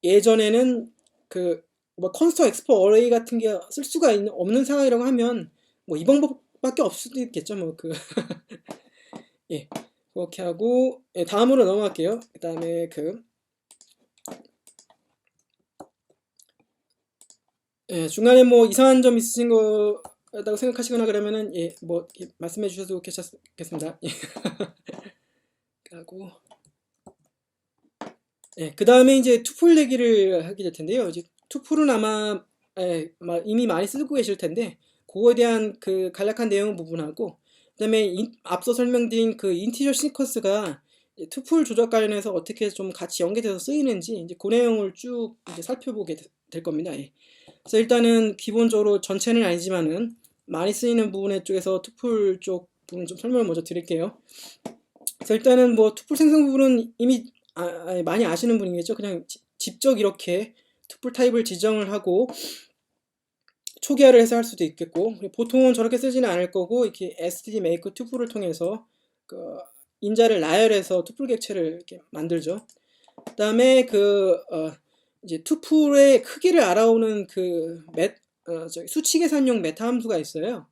예전에는 그 뭐 const export array 같은 게 쓸 수가 없는 상황이라고 하면 뭐 이 방법밖에 없을 수도 있겠죠. 뭐 그 그렇게 하고 다음으로 넘어갈게요. 그 다음에 그 중간에 뭐 이상한 점 있으신 거라고 생각하시거나 그러면은 뭐 말씀해 주셔도 괜찮겠습니다. 하고 그 다음에 이제 투풀 얘기를 하게 될 텐데요. 이제 투풀은 아마 이미 많이 쓰고 계실 텐데 그거에 대한 그 간략한 내용 부분하고 그다음에 앞서 설명드린 그 인티저 시퀀스가 투풀 조작 관련해서 어떻게 좀 같이 연계돼서 쓰이는지 이제 그 내용을 쭉 이제 살펴보게 될 겁니다. 그래서 일단은 기본적으로 전체는 아니지만은 많이 쓰이는 부분의 쪽에서 투풀 쪽 부분 좀 설명을 먼저 드릴게요. 그래서 일단은 뭐 투풀 생성 부분은 이미 많이 아시는 분이겠죠. 그냥 직접 이렇게 투풀 타입을 지정을 하고 초기화를 해서 할 수도 있겠고 보통은 저렇게 쓰지는 않을 거고 이렇게 std make 투풀을 통해서 그 인자를 나열해서 투풀 객체를 이렇게 만들죠. 그다음에 그 이제 투풀의 크기를 알아오는 그 수치 계산용 메타 함수가 있어요.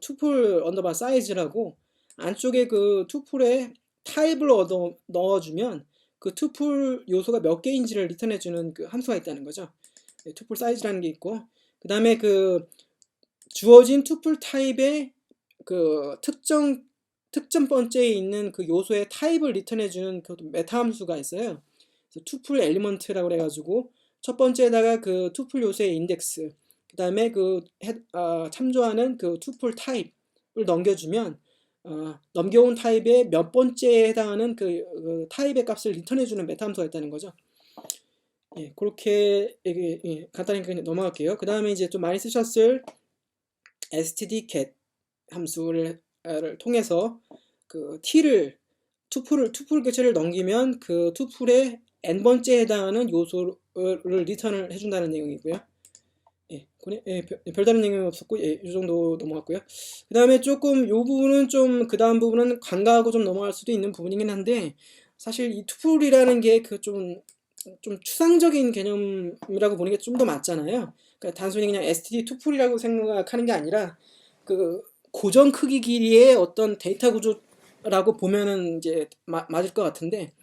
투풀 언더바 사이즈라고 안쪽에 그 투풀에 타입을 넣어주면 그 투풀 요소가 몇 개인지를 리턴해주는 그 함수가 있다는 거죠. 투풀 사이즈라는 게 있고 그 다음에 그 주어진 투풀 타입의 그 특정 번째에 있는 그 요소의 타입을 리턴해주는 그 메타 함수가 있어요. 투풀 엘리먼트라고 해가지고 첫 번째에다가 그 투풀 요소의 인덱스 그 다음에 그 참조하는 그 투풀 타입을 넘겨주면 넘겨온 타입의 몇 번째에 해당하는 그 타입의 값을 리턴해주는 메타 함수가 있다는 거죠. 그렇게 간단히 넘어갈게요. 그 다음에 이제 좀 많이 쓰셨을 stdget 함수를 통해서 그 t를 투풀 객체를 넘기면 그 투풀의 n번째에 해당하는 요소를 리턴을 해준다는 내용이고요. 별다른 내용이 없었고 이 정도 넘어갔고요. 그 다음에 조금 요 부분은 좀 그 다음 부분은 간과하고 좀 넘어갈 수도 있는 부분이긴 한데 사실 이 투풀이라는 게 그 좀 추상적인 개념이라고 보는 게 좀 더 맞잖아요. 그러니까 단순히 그냥 std 투풀이라고 생각하는 게 아니라 그 고정 크기 길이의 어떤 데이터 구조라고 보면은 이제 맞을 것 같은데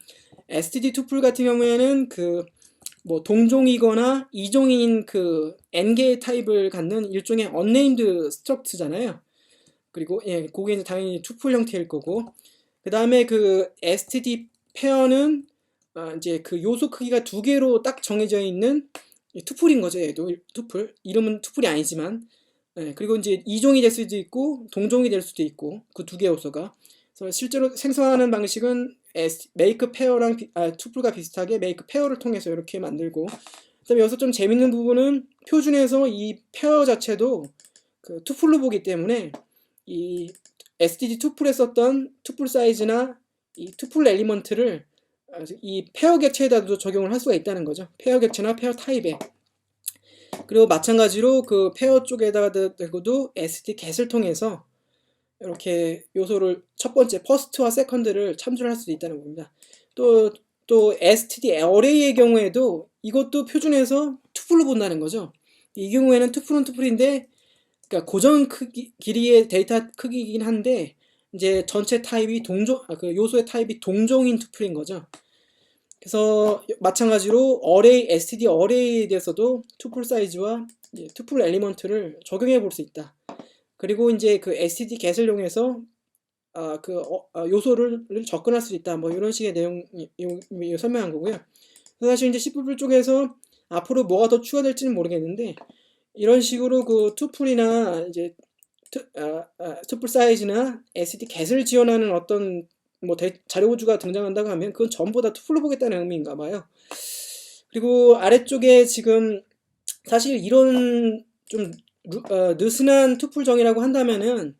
std 투풀 같은 경우에는 그 뭐 동종이거나 이종인 그 n개의 타입을 갖는 일종의 unnamed struct잖아요. 그리고 그게 이제 당연히 투풀 형태일 거고 그 다음에 그 std 페어는 이제 그 요소 크기가 두 개로 딱 정해져 있는 투풀인 거죠. 얘도 투풀. 이름은 투풀이 아니지만. 그리고 이제 이종이 될 수도 있고 동종이 될 수도 있고 그 두 개 요소가. 그래서 실제로 생성하는 방식은 메이크 페어랑 투풀과 비슷하게 메이크 페어를 통해서 이렇게 만들고. 그다음에 여기서 좀 재밌는 부분은 표준에서 이 페어 자체도 그 투풀로 보기 때문에 이 STD 투풀에 썼던 투풀 사이즈나 이 투풀 엘리먼트를 이 페어 객체에다도 적용을 할 수가 있다는 거죠. 페어 객체나 페어 타입에. 그리고 마찬가지로 그 페어 쪽에다가도 STD get을 통해서 이렇게 요소를 첫 번째 퍼스트와 세컨드를 참조를 할 수 있다는 겁니다. 또 STD 어레이의 경우에도 이것도 표준에서 투풀로 본다는 거죠. 이 경우에는 투풀은 투풀인데 그러니까 고정 길이의 데이터 크기이긴 한데 이제 전체 타입이 그 요소의 타입이 동종인 투풀인 거죠. 그래서 마찬가지로 STD 어레이에 대해서도 투풀 사이즈와 투풀 엘리먼트를 적용해 볼 수 있다. 그리고 이제 그 STD get을 이용해서 요소를 접근할 수 있다. 뭐 이런 식의 내용 설명한 거고요. 사실 이제 C++ 쪽에서 앞으로 뭐가 더 추가될지는 모르겠는데 이런 식으로 그 투풀이나 이제 투풀 사이즈나 STD get을 지원하는 어떤 뭐 자료 구조가 등장한다고 하면 그건 전부 다 투풀로 보겠다는 의미인가 봐요. 그리고 아래쪽에 지금 사실 이런 좀 느슨한 투풀 정의라고 한다면은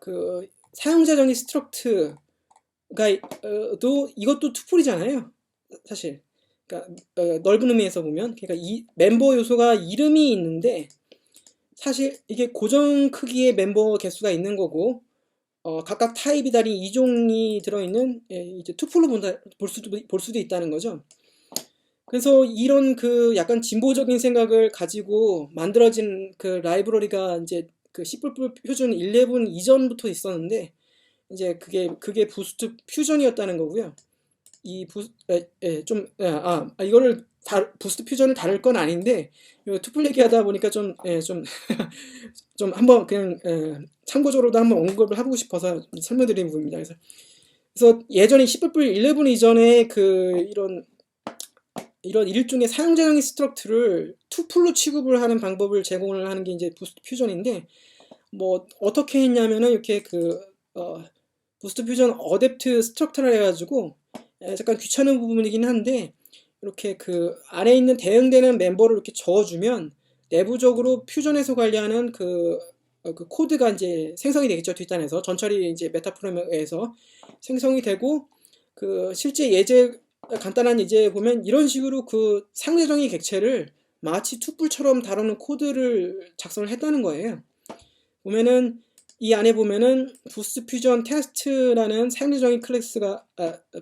그 사용자 정의 스트럭트가 이것도 투풀이잖아요. 사실. 그러니까 넓은 의미에서 보면 그러니까 이 멤버 요소가 이름이 있는데 사실 이게 고정 크기의 멤버 개수가 있는 거고 각각 타입이 다른 이종이 들어있는 이제 투풀로 볼 수도 있다는 거죠. 그래서 이런 그 약간 진보적인 생각을 가지고 만들어진 그 라이브러리가 이제 그 C++ 표준 11 이전부터 있었는데 이제 그게 부스트 퓨전이었다는 거고요. 이거를 부스트 퓨전을 다룰 건 아닌데 투풀 얘기하다 보니까 좀 한번 그냥 참고적으로도 한번 언급을 하고 싶어서 설명드리는 부분입니다. 그래서 예전에 C++ 11 이전에 그 이런 일종의 사용자형의 스트럭트를 투풀로 취급을 하는 방법을 제공을 하는 게 이제 부스트 퓨전인데 뭐 어떻게 했냐면은 이렇게 부스트 퓨전 어댑트 스트럭처를 해가지고 잠깐 귀찮은 부분이긴 한데 이렇게 그 안에 있는 대응되는 멤버를 이렇게 저어주면 내부적으로 퓨전에서 관리하는 그 코드가 이제 생성이 되겠죠. 뒷단에서 전처리 이제 메타프로그램에서 생성이 되고 그 실제 간단한 예제 보면 이런 식으로 그 상대정의 객체를 마치 투풀처럼 다루는 코드를 작성을 했다는 거예요. 보면은 이 안에 보면은 부스트 퓨전 테스트라는 상대정의 클래스가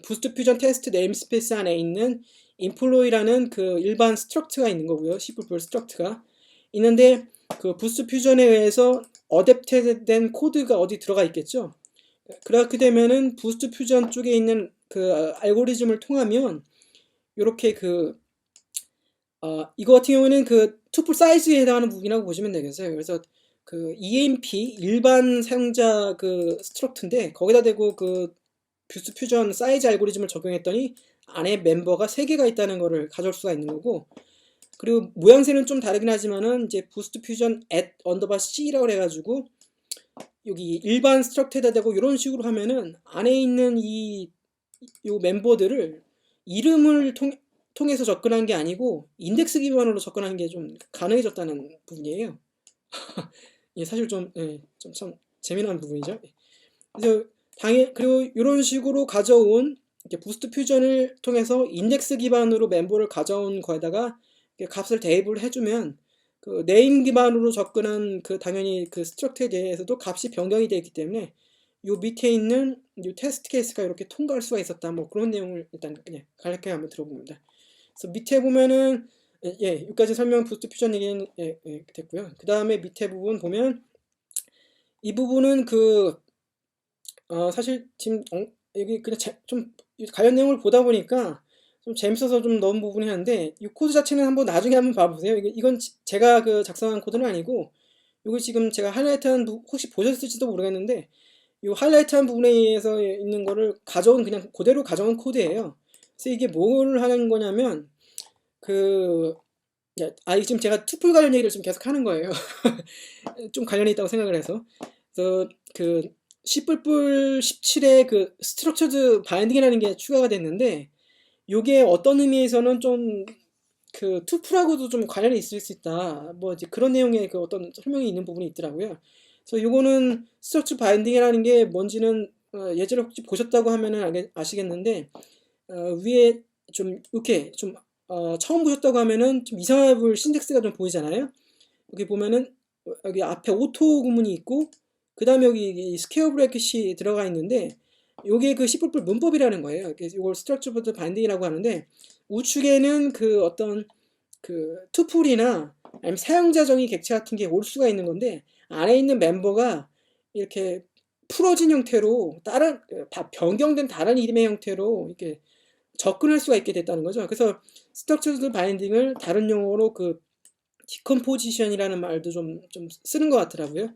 부스트 퓨전 테스트 네임스페이스 안에 있는 employee라는 그 일반 스트럭트가 있는 거고요. C++ 스트럭트가 있는데 그 부스트 퓨전에 의해서 어댑트된 코드가 어디 들어가 있겠죠. 그렇게 되면은 부스트 퓨전 쪽에 있는 그 알고리즘을 통하면 이렇게 이거 같은 경우는 그 투풀 사이즈에 해당하는 부분이라고 보시면 되겠어요. 그래서 그 EMP 일반 사용자 그 스트럭트인데 거기다 대고 그 부스트 퓨전 사이즈 알고리즘을 적용했더니 안에 멤버가 3개가 있다는 거를 가져올 수가 있는 거고 그리고 모양새는 좀 다르긴 하지만은 이제 부스트 퓨전 @_c라고 해가지고 여기 일반 스트럭트에다 대고 이런 식으로 하면은 안에 있는 요 멤버들을 이름을 통해서 접근한 게 아니고 인덱스 기반으로 접근하는 게 좀 가능해졌다는 부분이에요. 예, 사실 좀 참 재미난 부분이죠. 그래서 그리고 이런 식으로 가져온 부스트 퓨전을 통해서 인덱스 기반으로 멤버를 가져온 거에다가 값을 대입을 해주면 그 네임 기반으로 접근한 당연히 그 스트럭트에 대해서도 값이 변경이 되어 있기 때문에 요 밑에 있는 요 테스트 케이스가 이렇게 통과할 수가 있었다. 뭐 그런 내용을 일단 그냥 간략하게 한번 들어봅니다. 그래서 밑에 보면은 여기까지 설명 부스트 퓨전 얘기는 됐고요. 그 다음에 밑에 부분 보면 이 부분은 사실 지금 여기 그냥 좀 관련 내용을 보다 보니까 좀 재밌어서 좀 넣은 부분이 한데 이 코드 자체는 한번 나중에 한번 봐보세요. 이건 제가 작성한 코드는 아니고 이거 지금 제가 하이라이트한 혹시 보셨을지도 모르겠는데 이 하이라이트한 부분에 의해서 있는 거를 그냥 그대로 가져온 코드예요. 그래서 이게 뭘 하는 거냐면 지금 제가 투풀 관련 얘기를 좀 계속 하는 거예요. 좀 관련이 있다고 생각을 해서. 그래서 그 C++ 17에 그 스트럭처드 바인딩이라는 게 추가가 됐는데, 요게 어떤 의미에서는 좀 그 투풀하고도 좀 관련이 있을 수 있다. 뭐 이제 그런 내용의 그 어떤 설명이 있는 부분이 있더라고요. 그래서 요거는 스트럭처 바인딩이라는 게 뭔지는 예전에 혹시 보셨다고 하면은 아시겠는데, 위에 좀 이렇게 좀 처음 보셨다고 하면은 좀 이상해 보일 신텍스가 좀 보이잖아요. 여기 보면은 여기 앞에 오토 구문이 있고, 그 다음에 여기 이 스퀘어 브래킷이 들어가 있는데, 요게 그 C++ 문법이라는 거예요. 그래서 이걸 스트럭처드 바인딩이라고 하는데, 우측에는 그 어떤 그 투풀이나 아니면 사용자 정의 객체 같은 게 올 수가 있는 건데, 안에 있는 멤버가 이렇게 풀어진 형태로 다른 변경된 다른 이름의 형태로 이렇게 접근할 수가 있게 됐다는 거죠. 그래서 스트럭처드 바인딩을 다른 용어로 그 디컴포지션이라는 말도 좀 쓰는 것 같더라고요.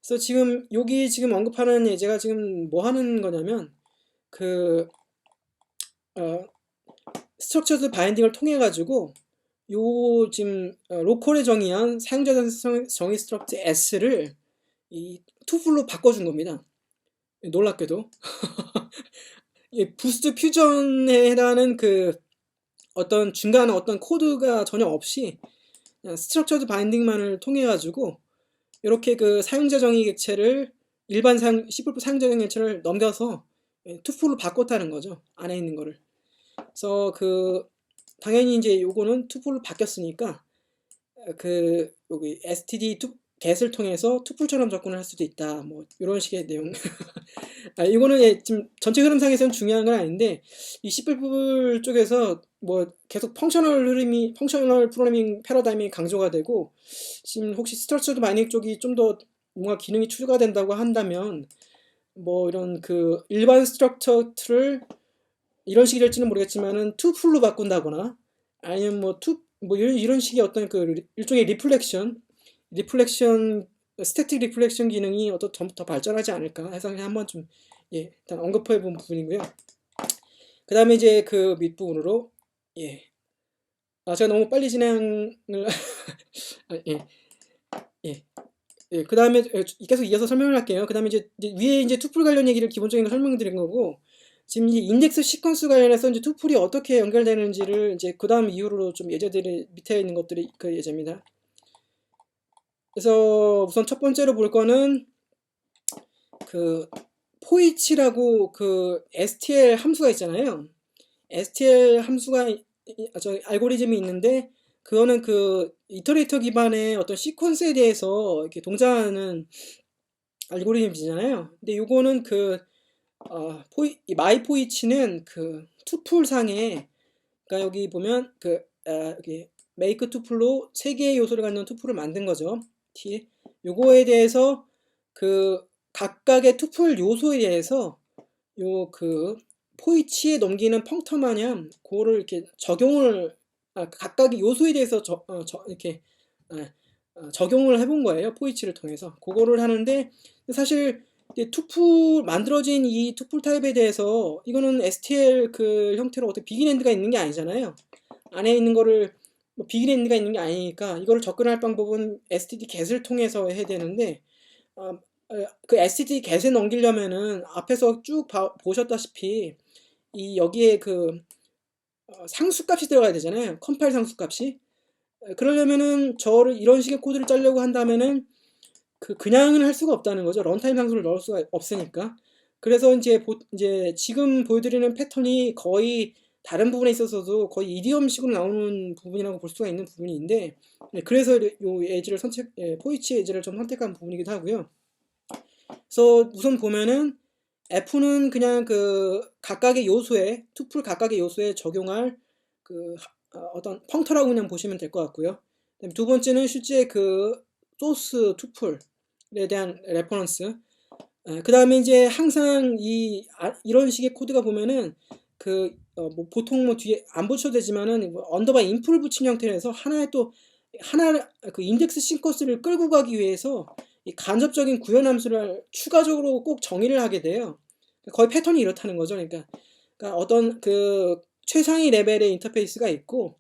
그래서 지금 여기 지금 언급하는 예제가 지금 뭐 하는 거냐면 그 스트럭처드 바인딩을 통해 가지고 요 지금 로컬에 정의한 사용자 정의 스트럭처 S를 이 투풀로 바꿔준 겁니다. 놀랍게도 이 부스트 퓨전에 해당하는 그 어떤 중간 어떤 코드가 전혀 없이 스트럭처드 바인딩만을 통해 가지고 이렇게 그 사용자 정의 객체를 일반 C++ 사용자 정의 객체를 넘겨서 투풀로 바꿨다는 거죠. 안에 있는 거를. 그래서 그 당연히 이제 요거는 투풀로 바뀌었으니까 그 여기 std get을 통해서 투풀처럼 접근을 할 수도 있다. 뭐 이런 식의 내용. 이거는 지금 전체 흐름상에서는 중요한 건 아닌데 이 C++ 쪽에서 뭐 계속 펑셔널 프로그래밍 패러다임이 강조가 되고 지금 혹시 스트럭처드 바이닝 쪽이 좀 더 뭔가 기능이 추가된다고 한다면 뭐 이런 그 일반 스트럭처를 이런 식이 될지는 모르겠지만은 투풀로 바꾼다거나 아니면 뭐 이런 식의 어떤 그 일종의 리플렉션 스태틱 리플렉션 기능이 어떤 더 발전하지 않을까 해서 그냥 한번 좀 일단 언급해 본 부분이고요. 그 다음에 이제 그 밑부분으로 제가 너무 빨리 진행을 그 다음에 계속 이어서 설명을 할게요. 그 다음에 이제 위에 이제 투풀 관련 얘기를 기본적인 걸 설명드린 거고 지금 이 인덱스 시퀀스 관련해서 이제 투풀이 어떻게 연결되는지를 이제 그 다음 이후로 좀 예제들이 밑에 있는 것들이 그 예제입니다. 그래서 우선 첫 번째로 볼 거는 그 포이치라고 그 STL 함수가 있잖아요. STL 함수가 알고리즘이 있는데 그거는 그 이터레이터 기반의 어떤 시퀀스에 대해서 이렇게 동작하는 알고리즘이잖아요. 근데 요거는 그 마이 포이치는 그 투풀상에 그러니까 여기 보면 그 여기 메이크 투풀로 3개의 요소를 갖는 투풀을 만든 거죠. T. 요거에 대해서 그 각각의 투풀 요소에 대해서 요 그 포이치에 넘기는 펑터 마냥 그거를 이렇게 적용을 각각의 요소에 대해서 이렇게 적용을 해본 거예요. 포이치를 통해서 그거를 하는데 사실 투풀 만들어진 이 투풀 타입에 대해서 이거는 STL 그 형태로 어떻게 비긴 엔드가 있는 게 아니잖아요. 안에 있는 거를 뭐 비긴 엔드가 있는 게 아니니까 이거를 접근할 방법은 std get을 통해서 해야 되는데 그 std get에 넘기려면은 앞에서 쭉 보셨다시피 이 여기에 그 상수값이 들어가야 되잖아요. 컴파일 상수값이. 그러려면은 저를 이런 식의 코드를 짜려고 한다면은 그냥은 할 수가 없다는 거죠. 런타임 상수를 넣을 수가 없으니까. 그래서 이제 지금 보여드리는 패턴이 거의 다른 부분에 있어서도 거의 이디엄식으로 나오는 부분이라고 볼 수가 있는 부분인데, 그래서 요 예제를 포이치 예제를 좀 선택한 부분이기도 하고요. 그래서 우선 보면은 F는 그냥 그 각각의 요소에 투풀 각각의 요소에 적용할 그 어떤 펑터라고 그냥 보시면 될 것 같고요. 두 번째는 실제 그 소스 투풀에 대한 레퍼런스. 그 다음에 이제 항상 이런 식의 코드가 보면은 뭐 보통 뭐 뒤에 안 붙여도 되지만은 언더바 인프를 붙인 형태에서 하나 그 인덱스 싱커스를 끌고 가기 위해서 이 간접적인 구현함수를 추가적으로 꼭 정의를 하게 돼요. 거의 패턴이 이렇다는 거죠. 그러니까 어떤 그 최상위 레벨의 인터페이스가 있고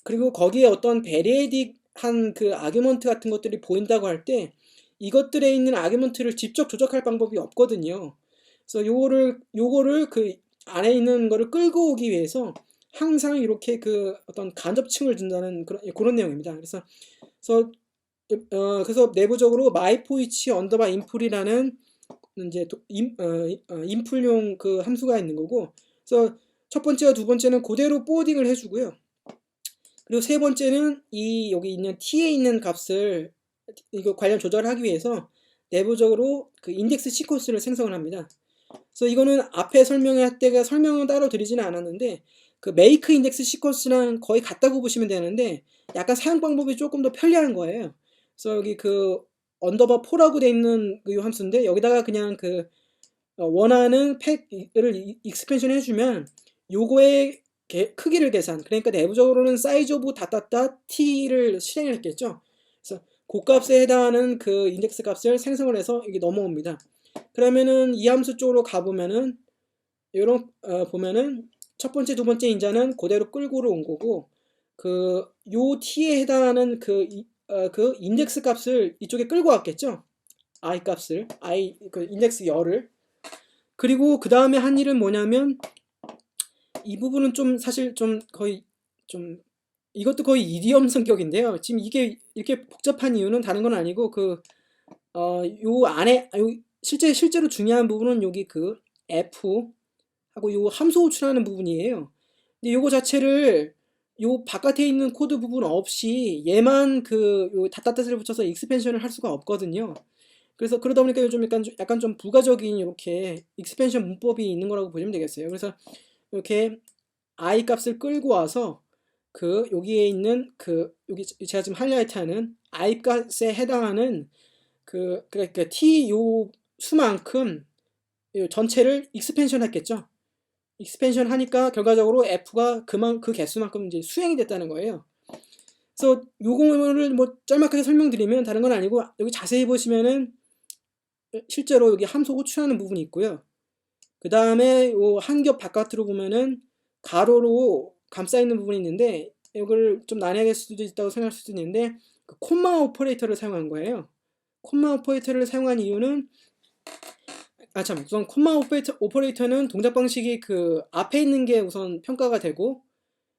그리고 거기에 어떤 베리에딕한 그 아규먼트 같은 것들이 보인다고 할 때 이것들에 있는 아규먼트를 직접 조작할 방법이 없거든요. 그래서 요거를 그 안에 있는 거를 끌고 오기 위해서 항상 이렇게 그 어떤 간접층을 준다는 그런 내용입니다. 그래서 그래서 내부적으로 myForEach 언더바 인풀이라는 이제 인풀용 그 함수가 있는 거고, 그래서 첫 번째와 두 번째는 그대로 포워딩을 해주고요. 그리고 세 번째는 이 여기 있는 t에 있는 값을 이거 관련 조절을 하기 위해서 내부적으로 그 인덱스 시퀀스를 생성을 합니다. 그래서 이거는 앞에 설명할 때가 설명은 따로 드리지는 않았는데 그 make 인덱스 시퀀스랑 거의 같다고 보시면 되는데 약간 사용 방법이 조금 더 편리한 거예요. 그래서 여기 그 언더바 4라고 돼 있는 그 함수인데 여기다가 그냥 그 원하는 팩을 익스펜션 해주면 요거의 크기를 계산, 그러니까 내부적으로는 사이즈 오브 닷닷닷 t를 실행을 했겠죠. 그래서 그 값에 해당하는 그 인덱스 값을 생성을 해서 이게 넘어옵니다. 그러면은 이 함수 쪽으로 가보면은 요런 보면은 첫 번째 두 번째 인자는 그대로 끌고 온 거고 그 요 t에 해당하는 그 인덱스 값을 이쪽에 끌고 왔겠죠. i 값을 그 인덱스 열을. 그리고 그 다음에 한 일은 뭐냐면 이 부분은 좀 사실 좀 거의 좀 이것도 거의 이디엄 성격인데요. 지금 이게 이렇게 복잡한 이유는 다른 건 아니고 요 안에 실제로 중요한 부분은 여기 그 f 하고 요 함수 호출하는 부분이에요. 근데 요거 자체를 요 바깥에 있는 코드 부분 없이 얘만 요 닷닷닷을 붙여서 익스펜션을 할 수가 없거든요. 그래서 그러다 보니까 요즘 약간 좀 부가적인 이렇게 익스펜션 문법이 있는 거라고 보시면 되겠어요. 그래서 이렇게 i 값을 끌고 와서 그 여기에 있는 여기 제가 지금 하이라이트하는 i 값에 해당하는 그러니까 t 요 수만큼 요 전체를 익스펜션 했겠죠. 익스펜션 하니까 결과적으로 f가 그 개수만큼 이제 수행이 됐다는 거예요. 그래서 요거를 뭐 짤막하게 설명드리면 다른 건 아니고 여기 자세히 보시면은 실제로 여기 함수 호출하는 부분이 있고요. 그 다음에 요 한 겹 바깥으로 보면은 가로로 감싸 있는 부분이 있는데 이걸 좀 나뉘어질 수도 있다고 생각할 수도 있는데 그 콤마 오퍼레이터를 사용한 거예요. 콤마 오퍼레이터를 사용한 이유는 우선 콤마 오퍼레이터는 동작 방식이 그 앞에 있는 게 우선 평가가 되고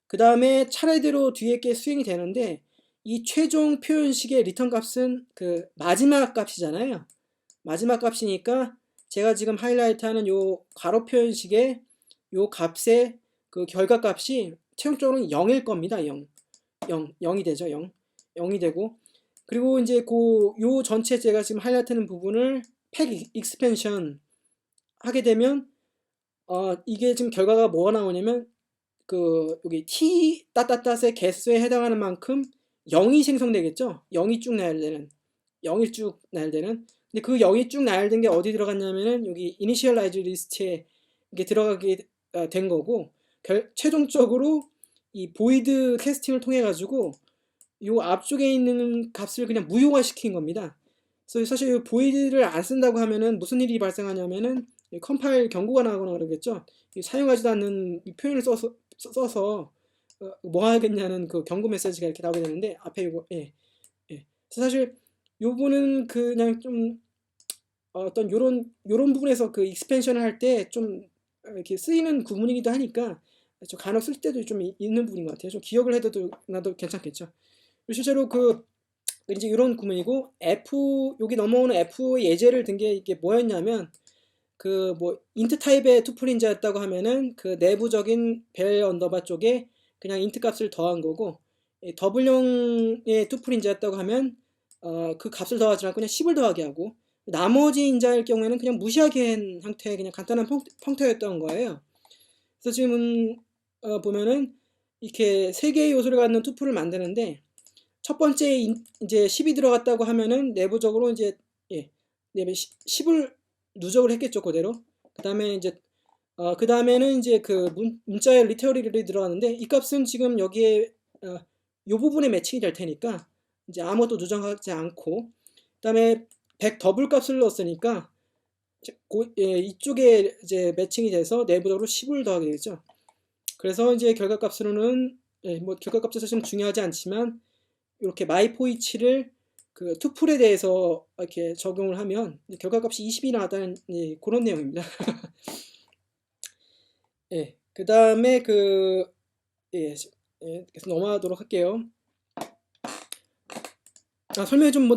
그 다음에 차례대로 뒤에 게 수행이 되는데 이 최종 표현식의 리턴 값은 그 마지막 값이잖아요. 마지막 값이니까 제가 지금 하이라이트하는 요 괄호 표현식의 요 값의 그 결과 값이 최종적으로는 0일 겁니다. 0이 되죠. 0이 되고 그리고 이제 요 전체 제가 지금 하이라이트하는 부분을 팩 익스펜션 하게 되면 이게 지금 결과가 뭐가 나오냐면 여기 t 닷닷닷의 개수에 해당하는 만큼 0이 생성되겠죠. 0이 쭉 나열되는 0이 쭉 나열되는 근데 그 0이 쭉 나열된 게 어디 들어갔냐면은 여기 이니셜라이즈 리스트에 이게 들어가게 된 거고 최종적으로 이 보이드 캐스팅을 통해 가지고 요 앞쪽에 있는 값을 그냥 무효화 시킨 겁니다. 그래서 사실 보이드를 안 쓴다고 하면은 무슨 일이 발생하냐면은 컴파일 경고가 나거나 그러겠죠. 사용하지도 않는 표현을 써서 뭐 하겠냐는 그 경고 메시지가 이렇게 나오게 되는데 앞에 이거 예. 사실 요거는 그냥 좀 어떤 요런 부분에서 그 익스펜션을 할 때 좀 이렇게 쓰이는 구문이기도 하니까 좀 간혹 쓸 때도 좀 있는 부분인 것 같아요. 좀 기억을 해도 나도 괜찮겠죠. 실제로 이제 이런 구문이고 여기 넘어오는 F의 예제를 든 게 이게 뭐였냐면 뭐 인트 타입의 투플인자였다고 하면은 그 내부적인 벨 언더바 쪽에 그냥 인트 값을 더한 거고 더블용의 투플인자였다고 하면 그 값을 더하지 않고 그냥 10을 더하게 하고 나머지 인자일 경우에는 그냥 무시하게 한 형태의 그냥 간단한 펑터였던 거예요. 그래서 지금 보면은 이렇게 세 개의 요소를 갖는 투플을 만드는데 첫 번째 이제 10이 들어갔다고 하면은 내부적으로 이제 10을 누적을 했겠죠, 그대로. 그다음에 이제 그 다음에는 이제 그 문자의 리터럴이 들어가는데 이 값은 지금 여기에 요 부분에 매칭이 될 테니까 이제 아무것도 누적하지 않고 그다음에 100 더블 값을 넣었으니까 이쪽에 이제 매칭이 돼서 내부적으로 10을 더하게 되죠. 그래서 이제 결과값으로는 예, 뭐 결과값 자체는 중요하지 않지만 이렇게 마이포이치를 그 투풀에 대해서 이렇게 적용을 하면 결과값이 20이 나왔다는 예, 그런 내용입니다. 예, 그 다음에 예, 예, 계속 넘어가도록 할게요. 설명이 좀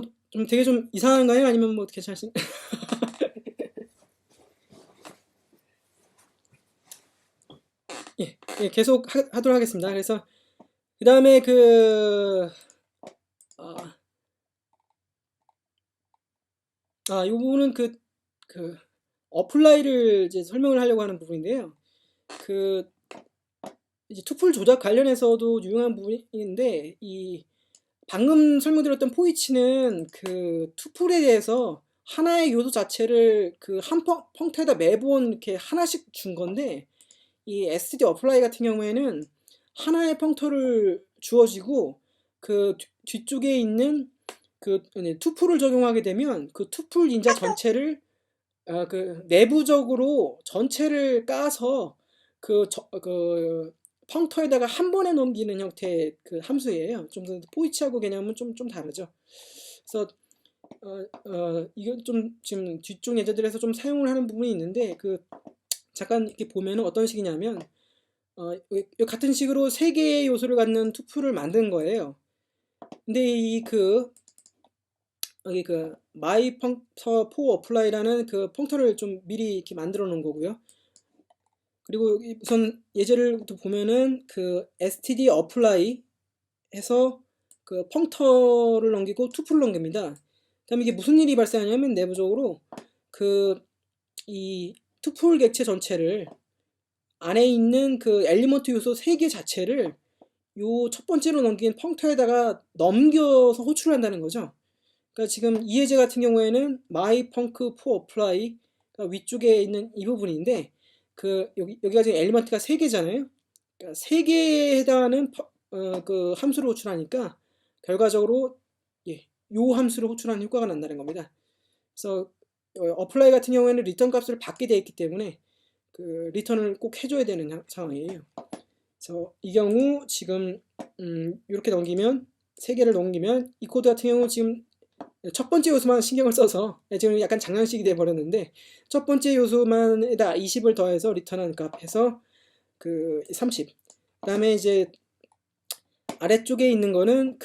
되게 좀 이상한가요? 아니면 뭐 괜찮으신? 예, 예, 계속 하도록 하겠습니다. 그래서 그 다음에 아, 이 부분은 어플라이를 이제 설명을 하려고 하는 부분인데요. 그 이제 투풀 조작 관련해서도 유용한 부분인데 이 방금 설명드렸던 포이치는 그 투풀에 대해서 하나의 요소 자체를 그 한 펑트에다 매번 이렇게 하나씩 준 건데 이 STD 어플라이 같은 경우에는 하나의 펑터를 주어지고 그 뒤쪽에 있는 그 투풀을 적용하게 되면 그 투풀 인자 전체를 그 내부적으로 전체를 까서 그 펑터에다가 한 번에 넘기는 형태의 그 함수예요. 좀 더 포이치하고 개념은 좀 다르죠. 그래서 이건 좀 지금 뒤쪽 예제들에서 좀 사용을 하는 부분이 있는데 잠깐 이렇게 보면은 어떤 식이냐면 같은 식으로 세 개의 요소를 갖는 투표를 만든 거예요. 근데 여기 마이 펑터 포 어플라이라는 그 펑터를 좀 미리 이렇게 만들어 놓은 거고요. 그리고 우선 예제를 또 보면은 그 std 어플라이 해서 그 펑터를 넘기고 투표를 넘깁니다. 그다음에 이게 무슨 일이 발생하냐면 내부적으로 이 투풀 객체 전체를 안에 있는 그 엘리먼트 요소 3개 자체를 요 첫 번째로 넘긴 펑터에다가 넘겨서 호출한다는 거죠. 그러니까 지금 이 예제 같은 경우에는 my punk for apply 위쪽에 있는 이 부분인데 여기가 지금 엘리먼트가 3개잖아요. 그러니까 3개에 해당하는 그 함수를 호출하니까 결과적으로 예, 요 함수를 호출하는 효과가 난다는 겁니다. 그래서 apply 같은 경우에는 리턴 값을 받게 되어 있기 때문에 그 리턴을 꼭 해줘야 되는 상황이에요. 그래서 이 경우 지금 이렇게 넘기면 3개를 넘기면 이 코드 같은 경우 지금 첫 번째 요소만 신경을 써서 지금 약간 장난식이 돼 버렸는데 첫 번째 요소만에다 20을 더해서 리턴한 값 해서 그 30. 그다음에 이제 아래쪽에 있는 거는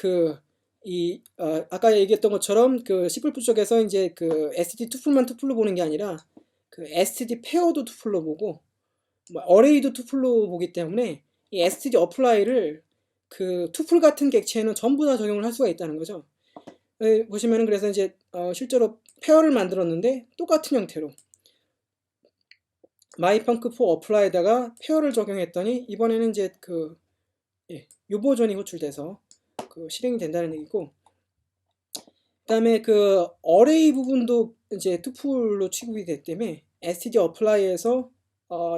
아까 얘기했던 것처럼 그 C++ 쪽에서 이제 그 std 투풀만 투풀로 보는 게 아니라 그 std 페어도 투풀로 보고 뭐 어레이도 투풀로 보기 때문에 이 std 어플라이를 그 투풀 같은 객체에는 전부 다 적용을 할 수가 있다는 거죠. 보시면은 그래서 이제 실제로 페어를 만들었는데 똑같은 형태로 마이펑크4 어플라이에다가 페어를 적용했더니 이번에는 이제 요 버전이 호출돼서 실행이 된다는 얘기고, 그다음에 그 어레이 부분도 이제 투풀로 취급이 됐기 때문에 std 어플라이에서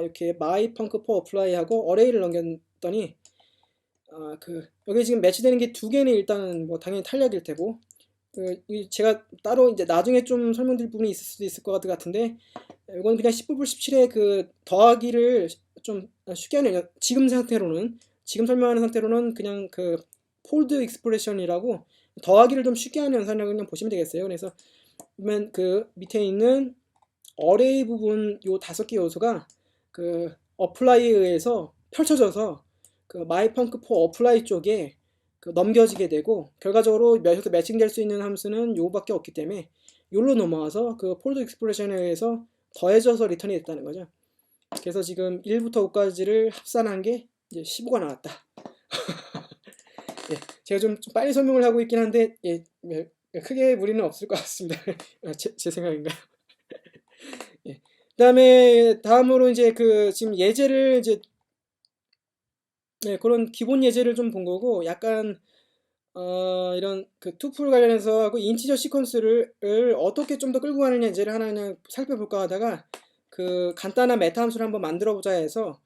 이렇게 마이펑크4 어플라이하고 어레이를 넘겼더니 여기 지금 매치되는 게 2개는 일단은 뭐 당연히 탄력일 테고 제가 따로 이제 나중에 좀 설명드릴 부분이 있을 수도 있을 것 같은데 이건 그냥 10-17의 그 더하기를 좀 쉽게 하는 지금 설명하는 상태로는 그냥 그 폴드 익스프레션이라고 더하기를 좀 쉽게 하는 연산이라고 그냥 보시면 되겠어요. 그래서 그러면 그 밑에 있는 어레이 부분 요 5개 요소가 그 어플라이에 의해서 펼쳐져서 그 마이펑크4 어플라이 쪽에 넘겨지게 되고 결과적으로 여기서 매칭될 수 있는 함수는 요거밖에 없기 때문에 요로 넘어와서 그 폴드 익스프레션에 의해서 더해져서 리턴이 됐다는 거죠. 그래서 지금 1부터 5까지를 합산한 게 이제 15가 나왔다. 예, 제가 좀 빨리 설명을 하고 있긴 한데 크게 무리는 없을 것 같습니다. 제 생각인가요? 예. 다음으로 이제 지금 예제를 이제 그런 기본 예제를 좀 본 거고 약간 이런 투풀 관련해서 하고 인티저 시퀀스를 어떻게 좀 더 끌고 가는 예제를 하나 그냥 살펴볼까 하다가 간단한 메타 함수를 한번 만들어 보자 해서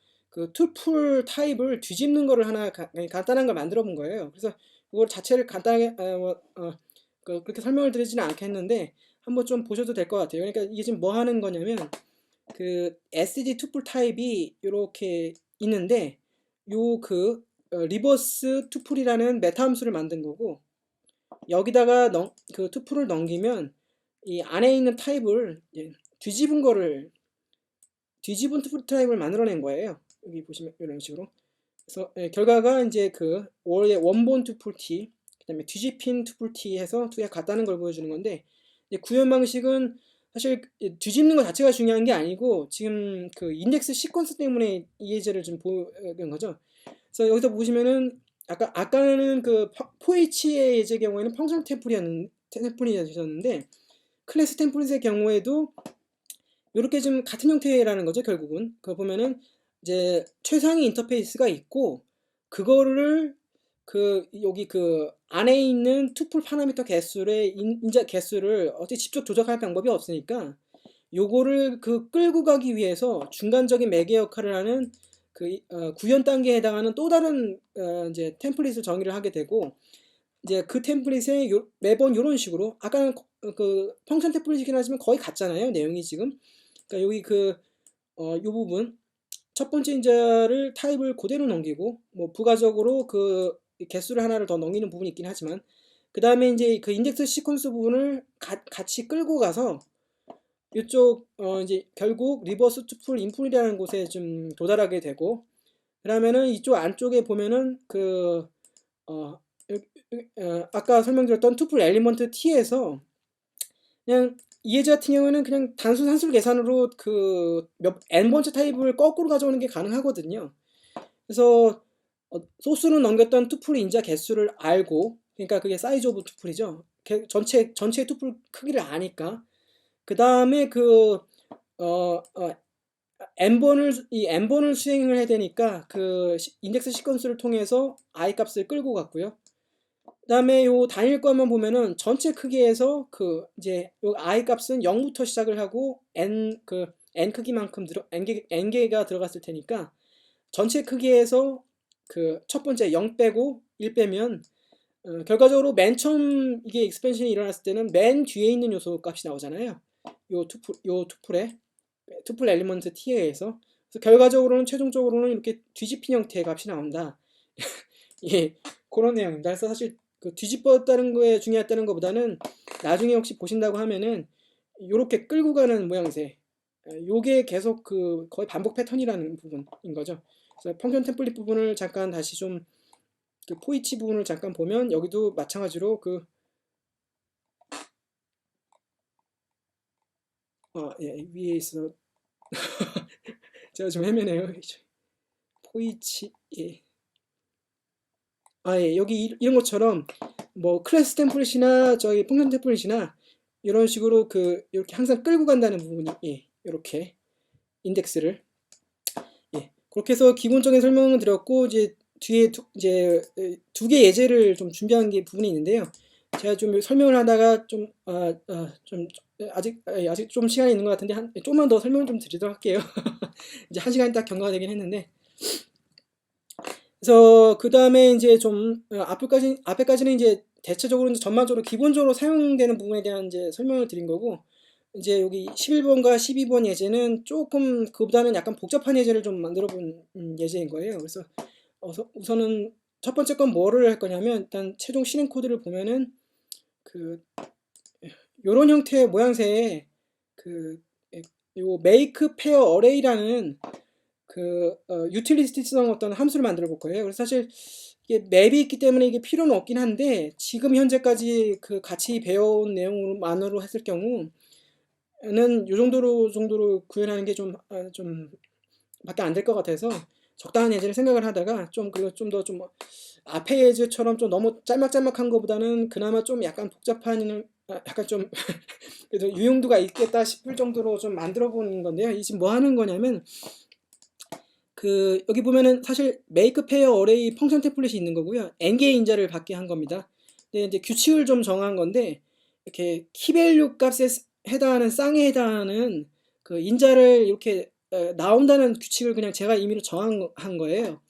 투풀 타입을 뒤집는 거를 하나 간단한 걸 만들어 본 거예요. 그래서 그걸 자체를 간단하게 그렇게 설명을 드리지는 않겠는데 한번 좀 보셔도 될 것 같아요. 그러니까 이게 지금 뭐 하는 거냐면 SG 투풀 타입이 이렇게 있는데 리버스 투풀이라는 메타 함수를 만든 거고, 여기다가 그 투풀을 넘기면 이 안에 있는 타입을 뒤집은 뒤집은 투풀 타입을 만들어낸 거예요. 여기 보시면 이런 식으로. 그래서 결과가 이제 그 원래 원본 투풀 T, 그다음에 뒤집힌 투풀 T 해서 두 개가 같다는 걸 보여주는 건데, 구현 방식은 사실 뒤집는 것 자체가 중요한 게 아니고 지금 그 인덱스 시퀀스 때문에 이 예제를 좀 보는 거죠. 그래서 여기서 보시면은 아까는 그 포H의 예제 경우에는 펑션 템플릿이었는데 클래스 템플릿의 경우에도 이렇게 좀 같은 형태라는 거죠. 결국은 그거 보면은 이제 최상위 인터페이스가 있고 그거를 여기 그 안에 있는 투풀 파라미터 개수의 인자 개수를 어떻게 직접 조작할 방법이 없으니까 요거를 끌고 가기 위해서 중간적인 매개 역할을 하는 구현 단계에 해당하는 또 다른 이제 템플릿을 정의를 하게 되고, 이제 그 템플릿에 매번 이런 식으로 아까는 그 펑션 템플릿이긴 하지만 거의 같잖아요, 내용이 지금. 그러니까 여기 요 부분 첫 번째 인자를 타입을 그대로 넘기고 뭐 부가적으로 그 개수를 하나를 더 넘기는 부분이 있긴 하지만, 그 다음에 이제 그 인덱스 시퀀스 부분을 같이 끌고 가서 이쪽 이제 결국 리버스 투풀 인풀이라는 곳에 좀 도달하게 되고, 그러면은 이쪽 안쪽에 보면은 아까 설명드렸던 투풀 엘리먼트 T에서 그냥 이 예제 같은 경우에는 그냥 단순 산술 계산으로 n번째 타입을 거꾸로 가져오는 게 가능하거든요. 그래서 소수는 넘겼던 투풀 인자 개수를 알고, 그러니까 그게 사이즈 오브 투풀이죠. 전체 투풀 크기를 아니까 그 다음에 n번을 수행을 해야 되니까 그 인덱스 시퀀스를 통해서 i 값을 끌고 갔고요. 그 다음에 요 단일 거만 보면은 전체 크기에서 이제 요 i 값은 0부터 시작을 하고 n 크기만큼 n개가 들어갔을 테니까 전체 크기에서 그 첫 번째 0 빼고 1 빼면 결과적으로 맨 처음 이게 익스펜션이 일어났을 때는 맨 뒤에 있는 요소 값이 나오잖아요. 요 투풀 엘리먼트 T에 의해서. 그래서 결과적으로는 최종적으로는 이렇게 뒤집힌 형태의 값이 나온다. 예, 그런 내용입니다. 그래서 사실 뒤집었다는 거에 중요했다는 것보다는 나중에 혹시 보신다고 하면은 요렇게 끌고 가는 모양새, 요게 계속 거의 반복 패턴이라는 부분인 거죠. 그래서 펑션 템플릿 부분을 잠깐 다시 좀 포이치 부분을 잠깐 보면 여기도 마찬가지로 예, 위에 있어. 제가 좀 헤매네요. 포이치, 예. 예, 여기 이런 것처럼 뭐 클래스 템플릿이나 저희 펑션 템플릿이나 이런 식으로 이렇게 항상 끌고 간다는 부분이, 예, 이렇게 인덱스를, 예, 그렇게 해서 기본적인 설명을 드렸고, 이제 뒤에 이제 두 개 예제를 좀 준비한 게 부분이 있는데요. 제가 좀 설명을 하다가 좀 아직 좀 시간이 있는 것 같은데 좀만 더 설명을 좀 드리도록 할게요. 이제 1시간이 딱 경과가 되긴 했는데, 그래서 그 다음에 이제 좀 앞에까지는 이제 대체적으로 전반적으로 기본적으로 사용되는 부분에 대한 이제 설명을 드린 거고, 이제 여기 11번과 12번 예제는 조금 그보다는 약간 복잡한 예제를 좀 만들어 본 예제인 거예요. 그래서 우선은 첫 번째 건 뭐를 할 거냐면, 일단 최종 실행 코드를 보면은 요런 형태의 모양새에 요 make pair array라는 유틸리티성 어떤 함수를 만들어 볼 거예요. 그래서 사실 이게 맵이 있기 때문에 이게 필요는 없긴 한데, 지금 현재까지 같이 배워온 내용만으로 했을 경우는 요 정도로 구현하는 게 좀 밖에 안 될 것 같아서 적당한 예제를 생각을 하다가 그리고 좀 더 앞에 예제처럼 좀 너무 짤막짤막한 것보다는 그나마 좀 약간 복잡한 약간 좀 그래도 유용도가 있겠다 싶을 정도로 좀 만들어 보는 건데요. 이 지금 뭐 하는 거냐면, 여기 보면은 사실 make pair array 펑션 템플릿이 있는 거고요. n개의 인자를 받게 한 겁니다. 근데 이제 규칙을 좀 정한 건데, 이렇게 키밸류 값에 해당하는 쌍에 해당하는 인자를 이렇게 나온다는 규칙을 그냥 제가 임의로 정한 거예요.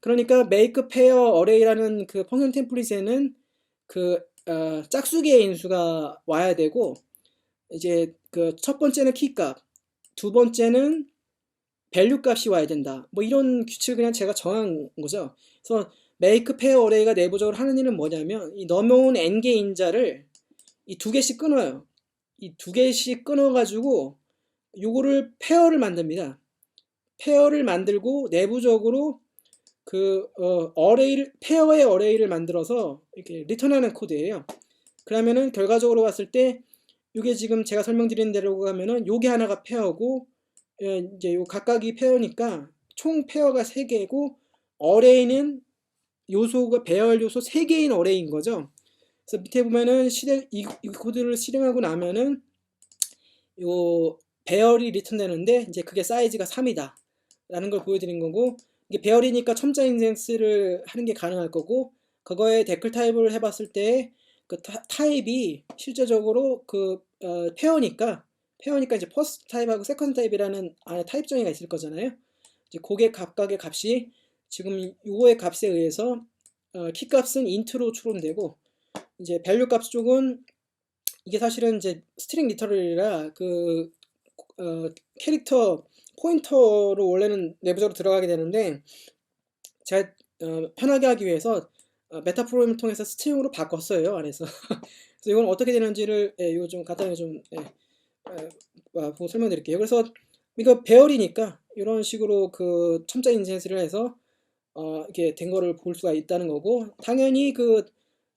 그러니까 make pair array라는 펑션 템플릿에는 짝수개의 인수가 와야 되고, 이제 첫 번째는 키값, 두 번째는 밸류 값이 와야 된다. 뭐 이런 규칙을 그냥 제가 정한 거죠. 그래서 make pair array가 내부적으로 하는 일은 뭐냐면 이 넘어온 n개 인자를 이 두 개씩 끊어요. 이 두 개씩 끊어가지고 요거를 페어를 만듭니다. 페어를 만들고 내부적으로 그 어레이를 페어의 어레이를 만들어서 이렇게 리턴하는 코드예요. 그러면은 결과적으로 봤을 때 이게 지금 제가 설명드린 대로 가면은 요게 하나가 페어고 이제 요 각각이 페어니까 총 페어가 3개고 어레이는 요소가 배열 요소 3개인 어레이인 거죠. 그래서 밑에 보면은 이 코드를 실행하고 나면은 요 배열이 리턴되는데 이제 그게 사이즈가 3이다 라는 걸 보여드린 거고, 이게 배열이니까 첨자 인덱스를 하는 게 가능할 거고, 그거에 데클 타입을 해봤을 때 그 타입이 실제적으로 그 페어니까 이제 퍼스트 타입하고 세컨드 타입이라는 안에 타입 정의가 있을 거잖아요. 이제 그게 각각의 값이 지금 요거의 값에 의해서 키 값은 인트로 추론되고, 이제 밸류 값 쪽은 이게 사실은 이제 스트링 리터럴이라 그 캐릭터 포인터로 원래는 내부적으로 들어가게 되는데, 제가 편하게 하기 위해서 메타 프로그램을 통해서 스트링으로 바꿨어요, 안에서. 그래서 이건 어떻게 되는지를 이거 좀 간단히 좀 보고 설명드릴게요. 그래서 이거 배열이니까 이런 식으로 그 첨자 인쇄를 해서 이렇게 된 거를 볼 수가 있다는 거고, 당연히 그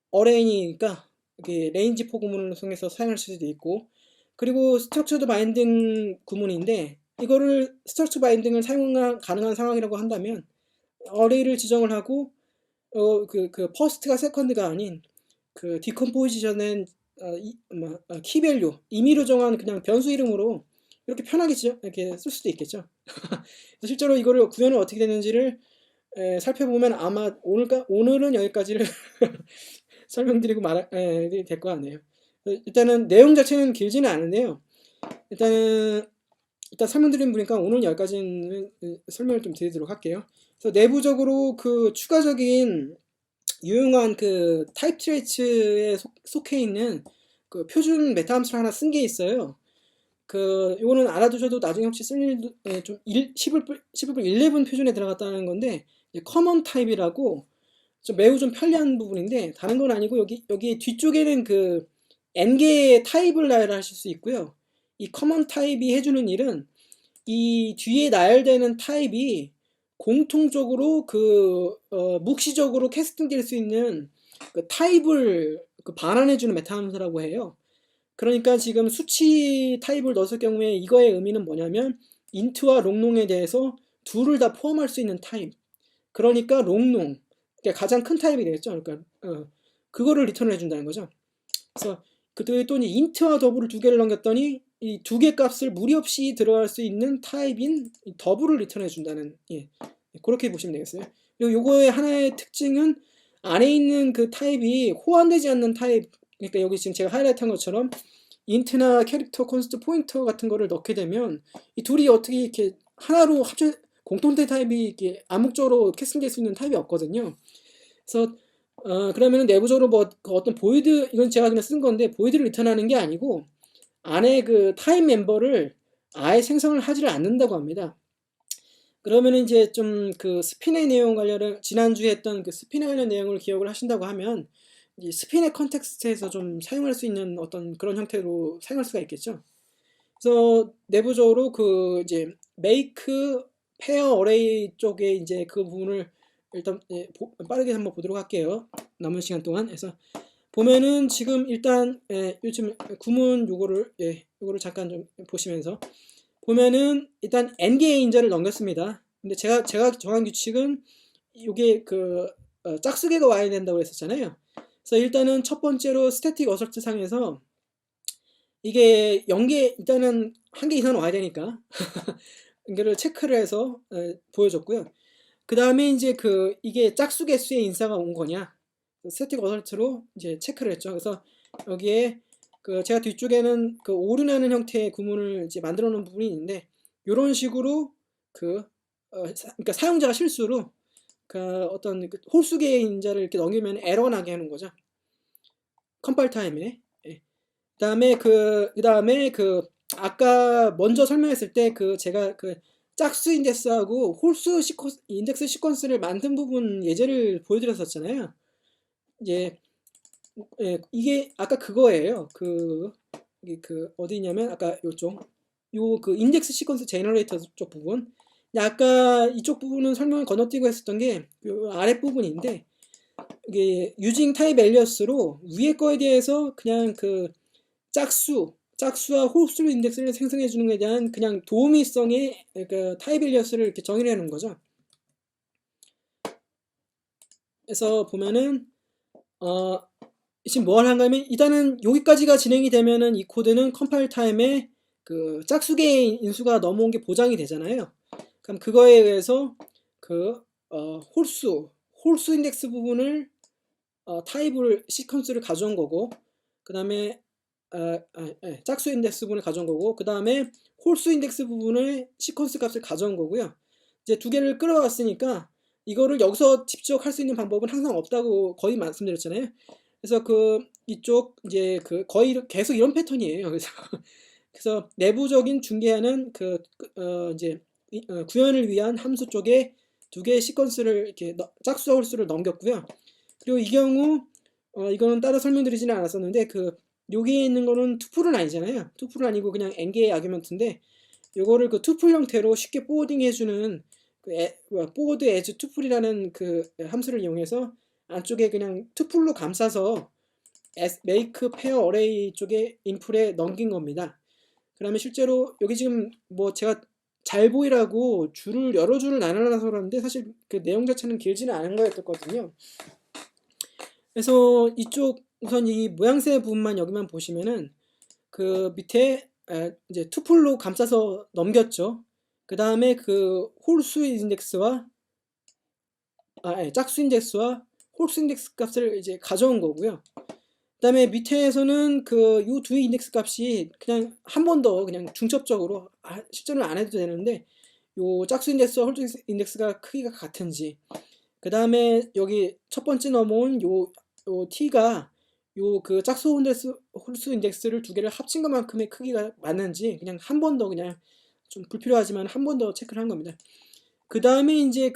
어레이니까 이렇게 레인지 포 구문을 통해서 사용할 수도 있고, 그리고 스트럭처드 바인딩 구문인데 이거를 스트럭처 바인딩을 사용 가능한 상황이라고 한다면 어레이를 지정을 하고 그 퍼스트가 세컨드가 아닌 그 디컴포지션은 키밸류 임의로 정한 그냥 변수 이름으로 이렇게 편하게 이렇게 쓸 수도 있겠죠. 실제로 이거를 구현을 어떻게 되는지를 살펴보면 아마 오늘은 여기까지를 설명드리고 될 것 같네요. 일단은 내용 자체는 길지는 않은데요. 일단 설명드린 분이니까 오늘 여기까지는 설명을 좀 드리도록 할게요. 그래서 내부적으로 그 추가적인 유용한 그 타입 트레이츠에 속해 있는 그 표준 메타 함수를 하나 쓴 게 있어요. 요거는 알아두셔도 나중에 혹시 쓸 일도 좀 11 표준에 들어갔다는 건데, 커먼 타입이라고 매우 좀 편리한 부분인데, 다른 건 아니고 여기 뒤쪽에는 그 n개의 타입을 나열하실 수 있고요. 이 커먼 타입이 해주는 일은 이 뒤에 나열되는 타입이 공통적으로 묵시적으로 캐스팅될 수 있는 그 타입을 반환해주는 메타 함수라고 해요. 그러니까 지금 수치 타입을 넣었을 경우에 이거의 의미는 뭐냐면 인트와 롱롱에 대해서 둘을 다 포함할 수 있는 타입. 그러니까 롱롱, 그러니까 가장 큰 타입이 되겠죠. 그러니까 그거를 리턴을 해준다는 거죠. 그래서 또 인트와 더블을 두 개를 넘겼더니 이 두 개 값을 무리 없이 들어갈 수 있는 타입인 더블을 리턴해 준다는, 그렇게 보시면 되겠어요. 그리고 요거의 하나의 특징은 안에 있는 그 타입이 호환되지 않는 타입, 그러니까 여기 지금 제가 하이라이트한 것처럼 인트나 캐릭터, 콘스트, 포인터 같은 거를 넣게 되면 이 둘이 어떻게 이렇게 하나로 공통된 타입이 이렇게 암묵적으로 캐스팅될 수 있는 타입이 없거든요. 그래서 그러면 내부적으로 그 어떤 보이드, 이건 제가 그냥 쓴 건데 보이드를 리턴하는 게 아니고 안에 그 타입 멤버를 아예 생성을 하지를 않는다고 합니다. 그러면 이제 좀 그 스핀의 내용 관련을 지난주에 했던 그 스핀에 관련 내용을 기억을 하신다고 하면 이 스핀의 컨텍스트에서 좀 사용할 수 있는 어떤 그런 형태로 사용할 수가 있겠죠. 그래서 내부적으로 그 이제 make pair array 쪽에 이제 그 부분을 일단 빠르게 한번 보도록 할게요. 남은 시간 동안. 그래서 보면은 지금 일단 요즘 구문 요거를 잠깐 좀 보시면서 보면은 일단 n개의 인자를 넘겼습니다. 근데 제가 정한 규칙은 요게 짝수개가 와야 된다고 했었잖아요. 그래서 일단은 첫 번째로 스태틱 어설트 상에서 이게 0개 일단은 한 개 이상 와야 되니까 이거를 체크를 해서 보여줬고요. 그 다음에 이제 이게 짝수 개수의 인사가 온 거냐, 스태틱 어설트로 이제 체크를 했죠. 그래서 여기에 제가 뒤쪽에는 오류나는 형태의 구문을 이제 만들어 놓은 부분이 있는데, 이런 식으로 그러니까 사용자가 실수로 어떤 홀수개의 인자를 이렇게 넘기면 에러 나게 하는 거죠. 컴파일 타임에. 그다음에 아까 먼저 설명했을 때 제가 짝수 인덱스하고 홀수 인덱스 시퀀스를 만든 부분 예제를 보여드렸었잖아요. 이제 이게 아까 그거예요. 이게 어디냐면 아까 요쪽 요 그 인덱스 시퀀스 제너레이터 쪽 부분. 근데 아까 이쪽 부분은 설명을 건너뛰고 했었던 게 요 아랫 부분인데 이게 유징 타입 엘리어스로 위에 거에 대해서 그냥 그 짝수와 홀수 인덱스를 생성해 주는 것에 대한 그냥 도우미성의 그 타입 엘리어스를 이렇게 정의를 해놓은 거죠. 그래서 보면은 지금 뭘 한가면 일단은 여기까지가 진행이 되면은 이 코드는 컴파일 타임에 그 짝수계의 인수가 넘어온 게 보장이 되잖아요. 그럼 그거에 의해서 그 홀수 인덱스 부분을 타입을 시퀀스를 가져온 거고 그 다음에 짝수 인덱스 부분을 가져온 거고 그 다음에 홀수 인덱스 부분을 시퀀스 값을 가져온 거고요. 이제 두 개를 끌어왔으니까 이거를 여기서 직접 할 수 있는 방법은 항상 없다고 거의 말씀드렸잖아요. 그래서 이쪽 이제 거의 계속 이런 패턴이에요. 그래서 내부적인 중계하는 이제 구현을 위한 함수 쪽에 두 개의 시퀀스를 이렇게 짝수와 홀수를 넘겼고요. 그리고 이 경우 이거는 따로 설명드리지는 않았었는데 여기에 있는 거는 투풀은 아니잖아요. 투풀은 아니고 그냥 n개의 아규먼트인데 요거를 투풀 형태로 쉽게 포워딩 해주는 포워드 에즈 투풀이라는 함수를 이용해서 안쪽에 그냥 투풀로 감싸서 make pair array 쪽에 인풋에 넘긴 겁니다. 그러면 실제로 여기 지금 뭐 제가 잘 보이라고 여러 줄을 나눠놔서 그러는데 사실 그 내용 자체는 길지는 않은 거였거든요. 그래서 이쪽 우선 이 모양새 부분만 여기만 보시면은 그 밑에 이제 투풀로 감싸서 넘겼죠. 그 다음에 홀수 인덱스와 짝수 인덱스와 홀수 인덱스 값을 이제 가져온 거고요. 그 다음에 밑에서는 요 두 인덱스 값이 그냥 한 번 더 그냥 중첩적으로 실전을 안 해도 되는데 요 짝수 인덱스와 홀수 인덱스가 크기가 같은지 그 다음에 여기 첫 번째 넘어온 요 t가 짝수 홀수 인덱스를 두 개를 합친 것만큼의 크기가 맞는지 그냥 한 번 더 그냥 좀 불필요하지만 한 번 더 체크를 한 겁니다. 그 다음에 이제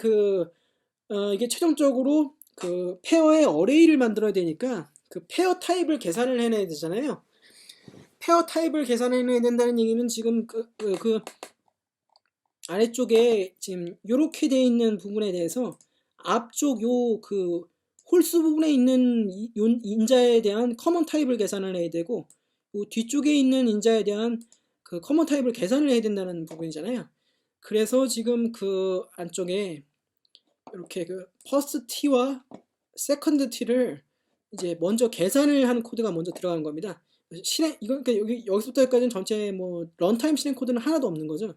이게 최종적으로 페어의 어레이를 만들어야 되니까 페어 타입을 계산을 해내야 되잖아요. 페어 타입을 계산해내야 된다는 얘기는 지금 아래쪽에 지금 요렇게 되어 있는 부분에 대해서 앞쪽 홀수 부분에 있는 인자에 대한 커먼 타입을 계산을 해야 되고 요 뒤쪽에 있는 인자에 대한 커먼 타입을 계산을 해야 된다는 부분이잖아요. 그래서 지금 안쪽에 이렇게 퍼스트 t와 세컨드 t를 이제 먼저 계산을 하는 코드가 먼저 들어간 겁니다. 이건 그러니까 여기서부터 여기까지는 전체 뭐 런타임 실행 코드는 하나도 없는 거죠.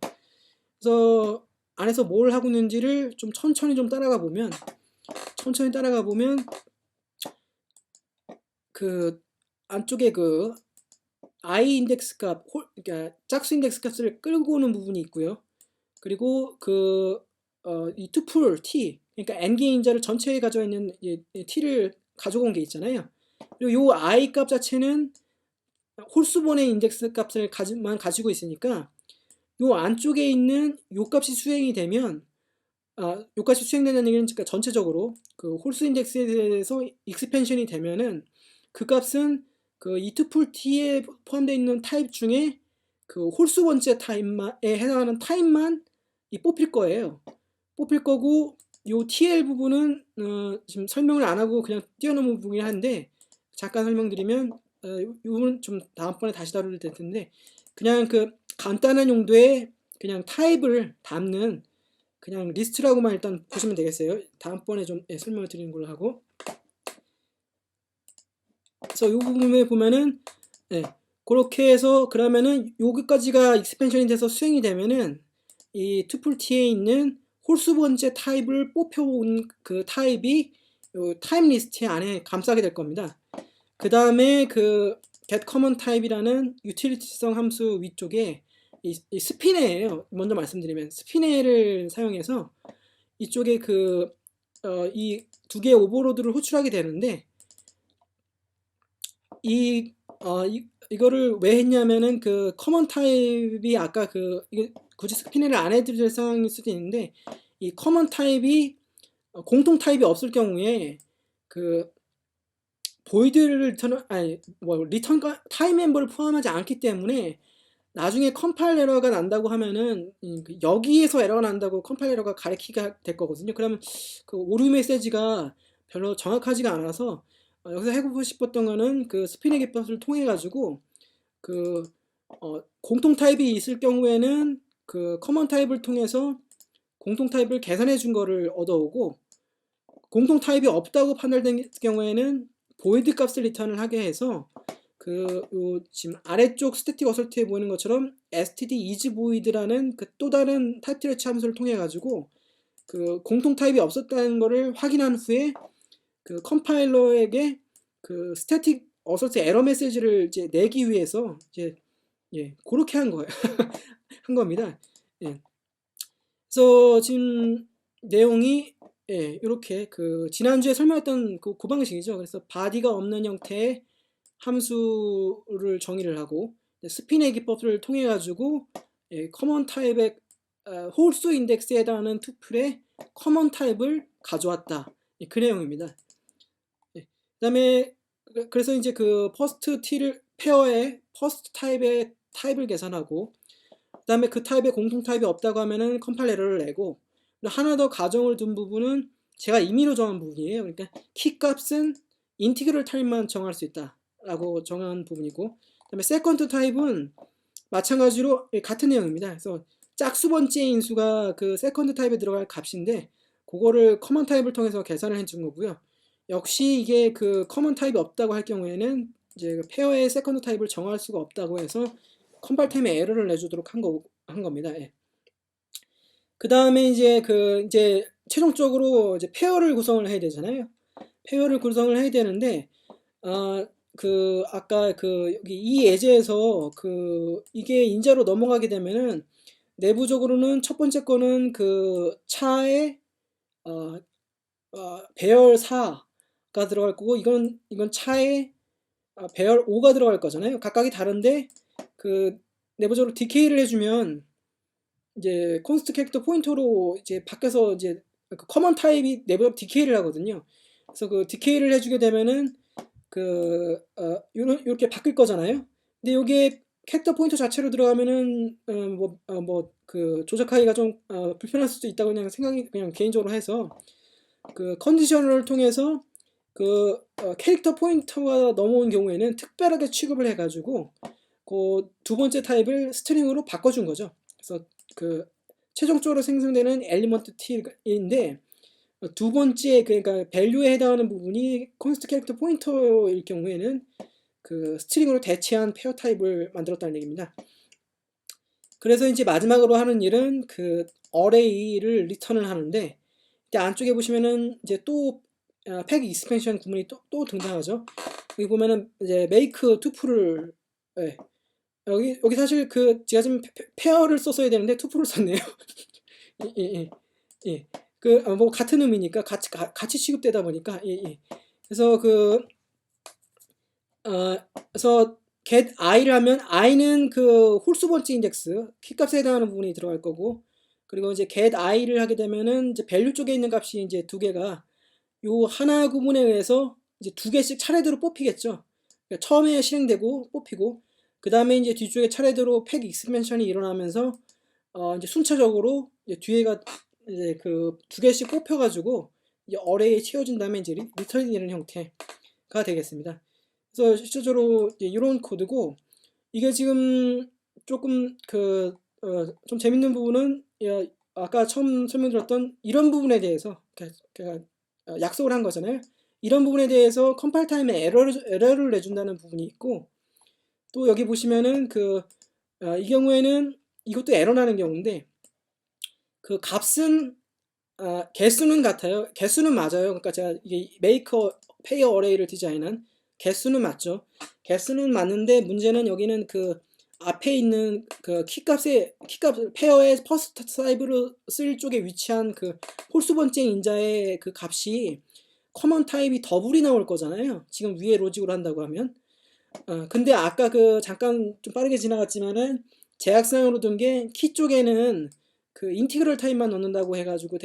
그래서 안에서 뭘 하고 있는지를 좀 천천히 좀 따라가 보면 안쪽에 i 인덱스 값, 그러니까 짝수 인덱스 값을 끌고 오는 부분이 있고요. 그리고 이 투풀 t, 그러니까 n개 인자를 전체에 가져 있는 t를 가져온 게 있잖아요. 그리고 요 i 값 자체는 홀수번의 인덱스 값을 가지고 있으니까 요 안쪽에 있는 요 값이 수행이 되면 요 값이 수행된다는 얘기는 그러니까 전체적으로 홀수 인덱스에 대해서 익스펜션이 되면은 그 값은 이 투풀 t에 포함되어 있는 타입 중에 홀수 번째 타입에 해당하는 타입만 뽑힐 거예요. 뽑힐 거고 요 TL 부분은 지금 설명을 안 하고 그냥 뛰어넘은 부분이긴 한데 잠깐 설명드리면 이 부분은 좀 다음번에 다시 다룰 텐데 그냥 간단한 용도의 그냥 타입을 담는 그냥 리스트라고만 일단 보시면 되겠어요. 다음번에 좀 설명을 드리는 걸로 하고 그래서 이 부분에 보면은 그렇게 해서 그러면은 여기까지가 익스펜션이 돼서 수행이 되면은 이 투풀 t에 있는 홀수 번째 타입을 뽑혀온 그 타입이 요 타입 리스트 안에 감싸게 될 겁니다. 그 다음에 get common type이라는 유틸리티성 함수 위쪽에 이 스피네예요. 먼저 말씀드리면 스피네를 사용해서 이쪽에 이 두 개의 오버로드를 호출하게 되는데 이거를 왜 했냐면은 커먼 타입이 아까 굳이 스피닝을 안 해도 될 상황일 수도 있는데 이 커먼 타입이 공통 타입이 없을 경우에 그 보이드를 리턴 아니 뭐 리턴 타임 멤버를 포함하지 않기 때문에 나중에 컴파일 에러가 난다고 하면은 여기에서 에러가 난다고 컴파일 에러가 가리키가 될 거거든요. 그러면 그 오류 메시지가 별로 정확하지가 않아서 여기서 해보고 싶었던 거는 그 스피닝 기법을 통해 가지고 그 공통 타입이 있을 경우에는 그 커먼 타입을 통해서 공통 타입을 계산해 준 거를 얻어오고 공통 타입이 없다고 판단된 경우에는 보이드 값을 리턴을 하게 해서 지금 아래쪽 스태틱 어설트에 보이는 것처럼 std is void라는 그 또 다른 타입 트레치 함수를 통해 가지고 그 공통 타입이 없었다는 거를 확인한 후에 그 컴파일러에게 그 스태틱 어설트 에러 메시지를 이제 내기 위해서 이제 그렇게 한 거예요. 한 겁니다. 예. 그래서 지금 내용이 이렇게 그 지난주에 설명했던 그 방식이죠. 그래서 바디가 없는 형태의 함수를 정의를 하고 스피넷 기법을 통해 가지고 커먼 타입의 홀수 인덱스에 해당하는 투플의 커먼 타입을 가져왔다. 그 내용입니다. 그다음에 그래서 이제 그 퍼스트 T를 페어의 퍼스트 타입의 타입을 계산하고 그다음에 그 타입의 공통 타입이 없다고 하면은 컴파일 에러를 내고 하나 더 가정을 둔 부분은 제가 임의로 정한 부분이에요. 그러니까 키 값은 인티그럴 타입만 정할 수 있다라고 정한 부분이고 그다음에 세컨드 타입은 마찬가지로 같은 내용입니다. 그래서 짝수 번째 인수가 그 세컨드 타입에 들어갈 값인데 그거를 커먼 타입을 통해서 계산을 해준 거고요. 역시 이게 그 커먼 타입이 없다고 할 경우에는 이제 그 페어의 세컨드 타입을 정할 수가 없다고 해서 컴파일 타임에 에러를 내주도록 한 겁니다. 예. 그 다음에 이제 이제 최종적으로 이제 페어를 구성을 해야 되잖아요. 페어를 구성을 해야 되는데 아까 여기 이 예제에서 이게 인자로 넘어가게 되면은 내부적으로는 첫 번째 거는 그 차에 배열 4가 들어갈 거고 이건 차에 배열 5가 들어갈 거잖아요. 각각이 다른데 그 내부적으로 디케이를 해주면 이제 콘스트 캐릭터 포인터로 이제 바뀌어서 이제 그 커먼 타입이 내부적으로 디케이를 하거든요. 그래서 그 디케이를 해주게 되면은 이렇게 바뀔 거잖아요. 근데 이게 캐릭터 포인터 자체로 들어가면은 그 조작하기가 좀 불편할 수도 있다고 그냥 생각이 그냥 개인적으로 해서 그 컨디셔널을 통해서 그 캐릭터 포인터가 넘어온 경우에는 특별하게 취급을 해가지고 그 두 번째 타입을 스트링으로 바꿔준 거죠. 그래서 그 최종적으로 생성되는 엘리먼트 t인데 두 번째 그러니까 밸류에 해당하는 부분이 콘스트 캐릭터 포인터일 경우에는 그 스트링으로 대체한 페어 타입을 만들었다는 얘기입니다. 그래서 이제 마지막으로 하는 일은 그 어레이를 리턴을 하는데 이때 안쪽에 보시면은 이제 또 팩 익스펜션 구문이 또 등장하죠. 여기 보면은 이제 make 투플을 여기 사실 제가 지금 페어를 썼어야 되는데 투플을 썼네요. 예. 뭐 같은 의미니까 같이 취급되다 보니까 그래서 그래서 get i를 하면 i는 그 홀수 번째 인덱스 키 값에 해당하는 부분이 들어갈 거고 그리고 이제 get i를 하게 되면은 이제 밸류 쪽에 있는 값이 이제 두 개가 요 하나 구문에 의해서 이제 두 개씩 차례대로 뽑히겠죠. 그러니까 처음에 실행되고 뽑히고 그 다음에 이제 뒤쪽에 차례대로 팩 익스펜션이 일어나면서 이제 순차적으로 이제 뒤에가 이제 그 두 개씩 뽑혀가지고 이제 어레이에 채워진 다음에 이제 리턴이 되는 형태가 되겠습니다. 그래서 실질적으로 이런 코드고 이게 지금 조금 좀 재밌는 부분은 아까 처음 설명드렸던 이런 부분에 대해서 약속을 한 거잖아요. 이런 부분에 대해서 컴파일 타임에 에러를 내준다는 부분이 있고 또 여기 보시면은 이 경우에는 이것도 에러 나는 경우인데 그 값은 개수는 같아요. 개수는 맞아요. 그러니까 제가 이게 메이커 페이어 어레이를 디자인한 개수는 맞죠. 개수는 맞는데 문제는 여기는 그 앞에 있는 그 키값 페어의 퍼스트 타입으로 쓸 쪽에 위치한 그 홀수 번째 인자의 그 값이 커먼 타입이 더블이 나올 거잖아요. 지금 위에 로직으로 한다고 하면. 근데 아까 잠깐 좀 빠르게 지나갔지만은 제약상으로 둔 게 키 쪽에는 그 인티그럴 타입만 넣는다고 해가지고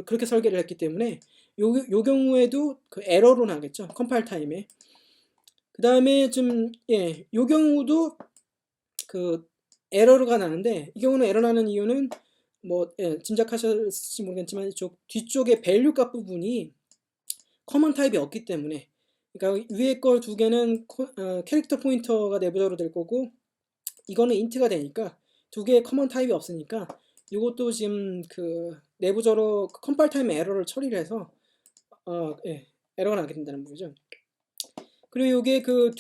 그렇게 설계를 했기 때문에 요 경우에도 그 에러로 나겠죠. 컴파일 타임에. 그 다음에 요 경우도 그 에러가 나는데, 이 경우는 에러 나는 이유는 뭐 짐작하셨을지 모르겠지만 이쪽 뒤쪽에 밸류 값 부분이 커먼 타입이 없기 때문에, 그러니까 위에 거 두 개는 캐릭터 포인터가 내부적으로 될 거고, 이거는 인트가 되니까 두 개의 커먼 타입이 없으니까 이것도 지금 그 내부적으로 컴파일 타임 에러를 처리를 해서 에러가 나게 된다는 거죠. 그리고 이게 그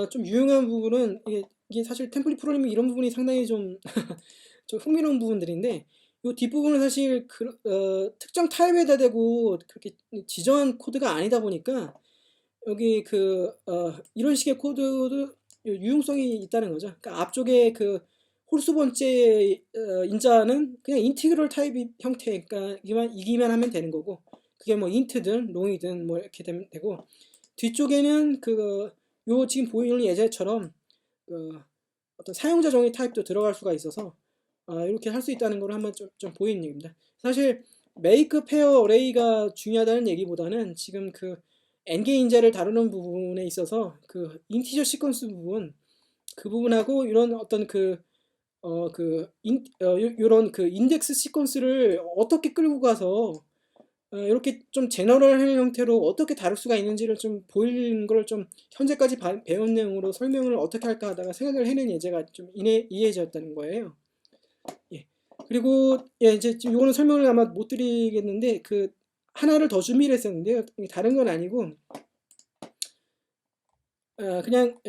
좀 유용한 부분은 이게 사실 템플릿 프로그래밍 이런 부분이 상당히 좀 좀 흥미로운 부분들인데, 이 뒷부분은 사실 특정 타입에다 대고 그렇게 지정한 코드가 아니다 보니까 여기 이런 식의 코드도 유용성이 있다는 거죠. 그러니까 앞쪽에 그 홀수 번째 인자는 그냥 인티그럴 타입 형태니까 이기만 하면 되는 거고, 그게 뭐 인트든 롱이든 뭐 이렇게 되면 되고, 뒤쪽에는 요 지금 보이는 예제처럼 어떤 사용자 정의 타입도 들어갈 수가 있어서 이렇게 할 수 있다는 걸 한번 좀 보이는 얘기입니다. 사실 메이크 페어 어레이가 중요하다는 얘기보다는 지금 그 n개 인자를 다루는 부분에 있어서 그 인티저 시퀀스 부분, 그 부분하고 이런 어떤 이런 그 인덱스 시퀀스를 어떻게 끌고 가서 이렇게 좀 제너럴한 형태로 어떻게 다룰 수가 있는지를 좀 보이는 걸 좀 현재까지 배운 내용으로 설명을 어떻게 할까 하다가 생각을 해낸 예제가 좀 이해졌다는 거예요. 예. 그리고 이제 이거는 설명을 아마 못 드리겠는데 그 하나를 더 준비를 했었는데요. 다른 건 아니고 그냥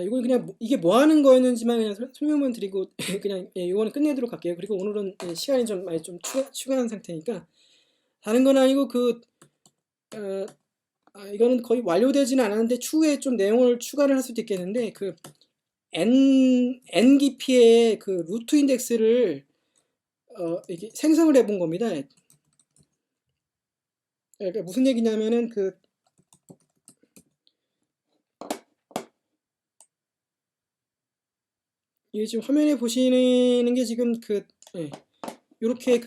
이건 그냥 이게 뭐 하는 거였는지만 그냥 설명만 드리고 그냥 이거는 끝내도록 할게요. 그리고 오늘은 시간이 좀 많이 좀 추가한 상태니까 다른 건 아니고 이거는 거의 완료되지는 않았는데 추후에 좀 내용을 추가를 할 수도 있겠는데 그 n 깊이의 그 루트 인덱스를 이렇게 생성을 해본 겁니다. 그러니까 무슨 얘기냐면은 이게 지금 화면에 보시는 게 지금 이렇게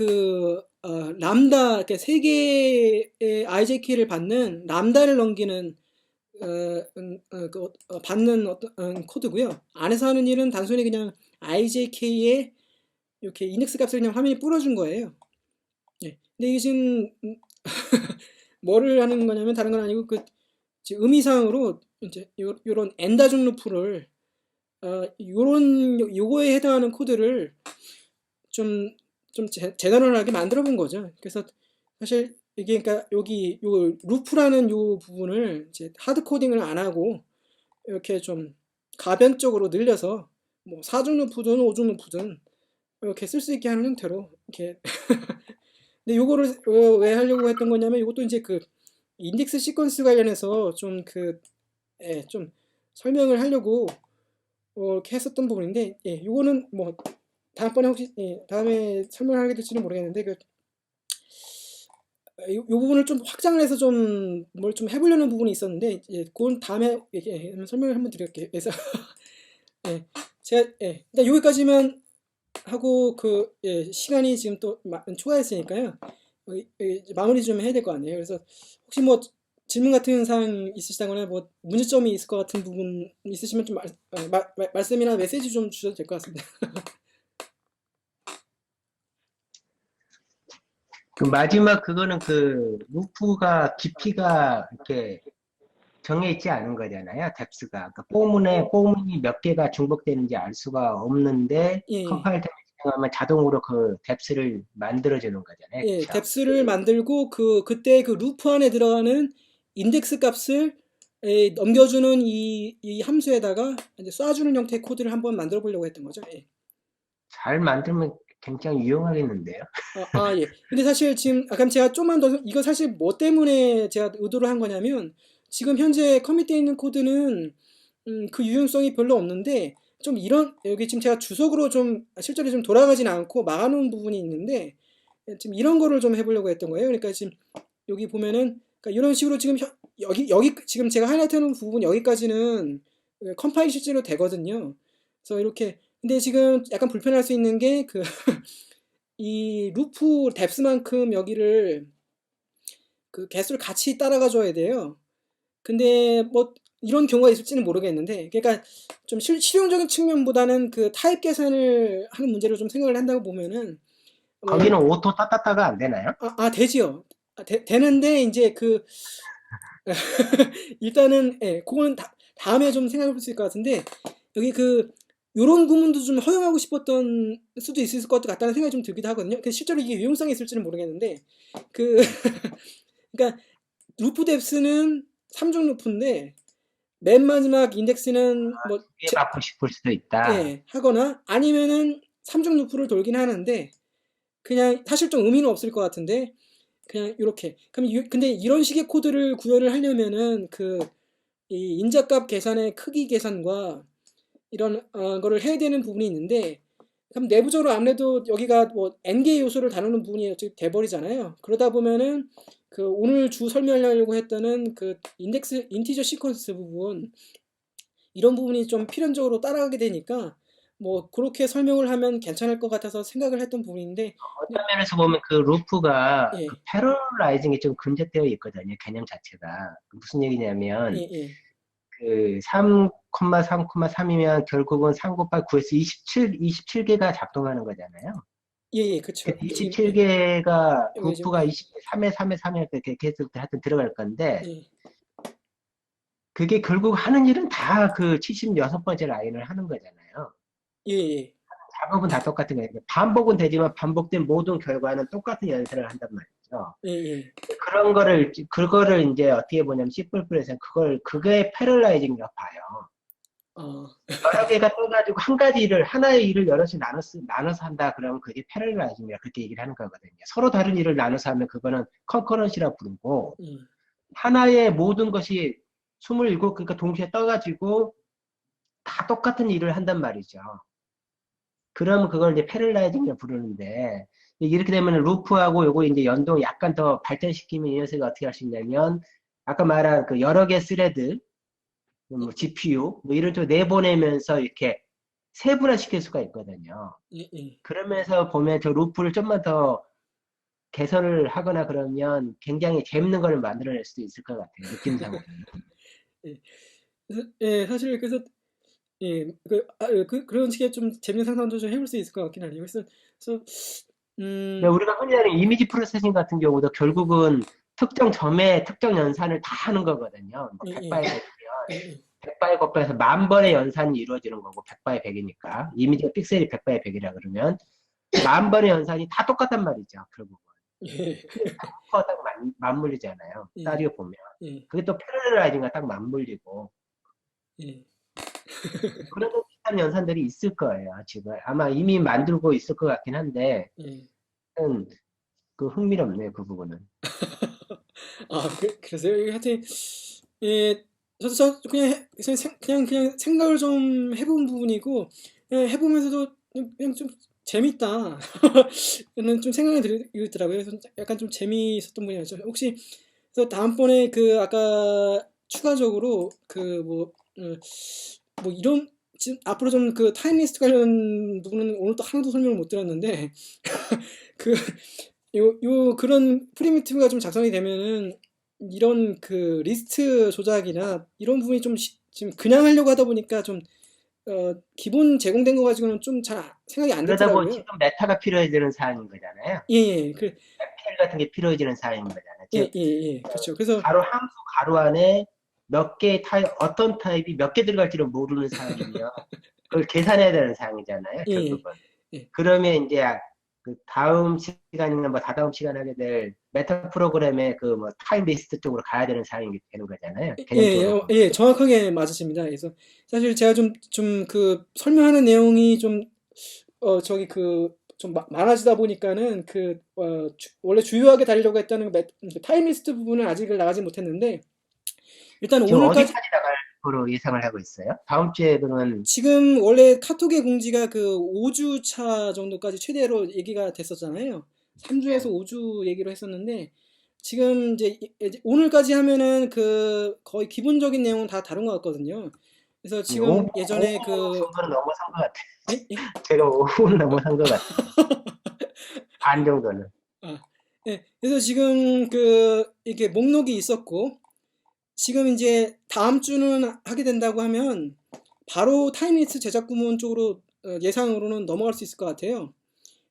람다, 이렇게 세 개의 IJK를 받는 람다를 넘기는 받는 어떤 코드고요. 안에서 하는 일은 단순히 그냥 IJK에 이렇게 인덱스 값을 그냥 화면에 뿌려준 거예요. 근데 이게 지금 뭐를 하는 거냐면 다른 건 아니고 지금 의미상으로 이제 요런 엔다중 루프를 요거에 해당하는 코드를 좀 제너럴하게 만들어 본 거죠. 그래서 사실 이게 그러니까 여기 요 루프라는 요 부분을 이제 하드 코딩을 안 하고 이렇게 좀 가변적으로 늘려서 뭐 4중 루프든 5중 루프든 이렇게 쓸 수 있게 하는 형태로 이렇게 근데 요거를 왜 하려고 했던 거냐면 이것도 이제 그 인덱스 시퀀스 관련해서 좀 좀 설명을 하려고 이렇게 했었던 부분인데 요거는 뭐 다음번에 혹시 다음에 설명하게 될지는 모르겠는데 요 부분을 좀 확장을 해서 좀 뭘 좀 해보려는 부분이 있었는데 그건 다음에 설명을 한번 드릴게요. 그래서 제가 일단 여기까지만 하고 시간이 지금 또 초과했으니까요. 마무리 좀 해야 될 거 아니에요. 그래서 혹시 뭐 질문 같은 사항 있으시다거나 뭐 문제점이 있을 것 같은 부분 있으시면 좀 말씀이나 메시지 좀 주셔도 될 것 같습니다. 그 마지막 그거는 그 루프가 깊이가 이렇게 정해 있지 않은 거잖아요. 뎁스가. 그러니까 포문이 몇 개가 중복되는지 알 수가 없는데 예, 컴파일 타임을 진행하면 자동으로 그 뎁스를 만들어 주는 거잖아요. 그렇죠? 뎁스를 만들고 그때 그 루프 안에 들어가는 인덱스 값을 넘겨주는 이 함수에다가 이제 쏴주는 형태의 코드를 한번 만들어 보려고 했던 거죠. 예. 잘 만들면 굉장히 유용하겠는데요. 예. 근데 사실 지금, 그럼 제가 좀만 더, 이거 사실 뭐 때문에 제가 의도를 한 거냐면, 지금 현재 커밋되어 있는 코드는, 그 유용성이 별로 없는데, 여기 지금 제가 주석으로 실제로 좀 돌아가진 않고 막아놓은 부분이 있는데, 지금 이런 거를 좀 해보려고 했던 거예요. 그러니까 지금 여기 보면은, 그러니까 이런 식으로 지금 여기, 지금 제가 하이라이트 하는 부분 여기까지는 컴파일이 실제로 되거든요. 그래서 이렇게 근데 지금 약간 불편할 수 있는 게 그 이 루프 뎁스만큼 여기를 그 개수를 같이 따라가 줘야 돼요. 근데 뭐 이런 경우가 있을지는 모르겠는데, 그러니까 좀 실용적인 측면보다는 그 타입 계산을 하는 문제를 좀 생각을 한다고 보면은 뭐 거기는 오토 따따따가 안 되나요? 되지요. 되는데 이제 그 일단은 그거는 다음에 좀 생각해 볼 수 있을 것 같은데, 여기 그 요런 구문도 좀 허용하고 싶었던 수도 있을 것 같다는 생각이 좀 들기도 하거든요. 그 실제로 이게 유용성이 있을지는 모르겠는데, 그 그러니까 루프 뎁스는 3중 루프인데 맨 마지막 인덱스는 뭐 두개 받고 싶을 수도 있다. 하거나 아니면은 3중 루프를 돌긴 하는데, 그냥 사실 좀 의미는 없을 것 같은데 그냥 이렇게. 그럼 근데 이런 식의 코드를 구현을 하려면은 그 이 인자값 계산의 크기 계산과 이런 거를 해야 되는 부분이 있는데, 그럼 내부적으로 아무래도 여기가 뭐 n개의 요소를 다루는 부분이 돼버리잖아요. 그러다 보면은 그 오늘 주 설명하려고 했다는 그 인덱스 인티저 시퀀스 부분, 이런 부분이 좀 필연적으로 따라가게 되니까 뭐 그렇게 설명을 하면 괜찮을 것 같아서 생각을 했던 부분인데. 어떤 면에서 보면 그 루프가 그 예, 패러라이징이 좀 근접되어 있거든요. 개념 자체가. 무슨 예, 얘기냐면 예, 그 3,3,3이면 결국은 3 곱하기 9에서 27개가 작동하는 거잖아요. 예, 예, 그쵸. 지금 27개가 여기 지금 루프가 3에 3에 3에 이렇게 계속 하여튼 들어갈 건데 예, 그게 결국 하는 일은 다 그 76번째 라인을 하는 거잖아요. 예, 예, 작업은 다 똑같은 거예요. 반복은 되지만 반복된 모든 결과는 똑같은 연산을 한단 말이죠. 예, 예. 그거를 이제 어떻게 보냐면 C++에서는 그게 패러라이징이라고 봐요. 어, 여러 개가 떠가지고 한 가지 일을, 하나의 일을 여럿이 나눠서 한다 그러면 그게 패러라이징이라 그렇게 얘기를 하는 거거든요. 서로 다른 일을 나눠서 하면 그거는 컨커런시라고 부르고, 예, 하나의 모든 것이 27, 그러니까 동시에 떠가지고 다 똑같은 일을 한단 말이죠. 그러면 그걸 이제 패러라이징이라고 부르는데, 이렇게 되면 루프하고 요거 이제 연동 약간 더 발전시키면 이 녀석이 어떻게 할 수 있냐면, 아까 말한 그 여러 개 스레드, 뭐 GPU, 뭐 이런 쪽 내보내면서 이렇게 세분화시킬 수가 있거든요. 예, 예. 그러면서 보면 저 루프를 좀만 더 개선을 하거나 그러면 굉장히 재밌는 걸 만들어낼 수도 있을 것 같아요. 느낌상으로. 예. 사실 그래서 그런 식의 좀 재밌는 상상도 좀 해볼 수 있을 것 같긴 하네요. 그래서 근데 음, 우리가 흔히 하는 이미지 프로세싱 같은 경우도 결국은 특정 점의 특정 연산을 다 하는 거거든요. 뭐 예, 100바에 예, 100이면 예, 100바에 곱해서 10,000번의 연산이 이루어지는 거고 100바에 100이니까 이미지가 픽셀이 100바에 100이라 그러면 10,000번의 연산이 다 똑같단 말이죠. 결국은. 예, 그거 딱 맞물리잖아요. 예, 따지고 보면. 예, 그게 또 패러라이징과 딱 맞물리고 예, 그런 비슷한 연산들이 있을 거예요. 지금 아마 이미 만들고 있을 것 같긴 한데 예. 그 흥미롭네요. 그 부분은. 그래서요. 하여튼 예, 저도 그냥 그냥 생각을 좀 해본 부분이고, 해보면서도 그냥 좀 재밌다. 는 좀 생각이 들더라고요. 그래서 약간 좀 재미있었던 분이었죠. 혹시 그래서 다음번에 그 아까 추가적으로 그 뭐 이런 지금 앞으로 좀 그 타임리스트 관련 부분은 오늘 또 하나도 설명을 못 드렸는데, 그 그런 프리미티브가 좀 작성이 되면은 이런 그 리스트 조작이나 이런 부분이 좀 지금 그냥 하려고 하다 보니까 좀 기본 제공된 거 가지고는 좀 잘 생각이 안 그러다 보니 됐더라고요. 지금 메타가 필요해지는 사항인 거잖아요. 예, 예, FPL 같은 게 필요해지는 사항인 거잖아요. 예, 즉 예, 예, 그렇죠. 그래서 가로 함수 가로 안에 몇 개의 타입 어떤 타입이 몇 개 들어갈지를 모르는 사항이면 그걸 계산해야 되는 사항이잖아요. 예, 예, 결국은. 예, 그러면 이제 그 다음 시간이나 뭐 다다음 시간 하게 될 메타 프로그램의 그 뭐 타임 리스트 쪽으로 가야 되는 상황이 되는 거잖아요. 예, 개념적으로 보면. 예, 정확하게 맞으십니다. 그래서 사실 제가 좀 그 설명하는 내용이 좀 저기 좀 많아지다 보니까는 원래 주요하게 다루려고 했다는 타임리스트 부분은 아직은 나가지 못했는데, 일단 지금 오늘까지 어디까지 나갈 거로 예상을 하고 있어요? 다음 주에 그러면 지금 원래 카톡의 공지가 그 5주 차 정도까지 최대로 얘기가 됐었잖아요. 3주에서 5주 얘기로 했었는데, 지금 이제 오늘까지 하면은 그 거의 기본적인 내용은 다 다룬 것 같거든요. 그래서 예, 지금 예전에 5분 정도는 넘어선 것 같아요. 예? 예? 제가 5분 넘어선 것 같아요. 반 정도는. 아, 예. 그래서 지금 이게 목록이 있었고, 지금 이제 다음 주는 하게 된다고 하면 바로 타임리스트 제작 부문 쪽으로 예상으로는 넘어갈 수 있을 것 같아요.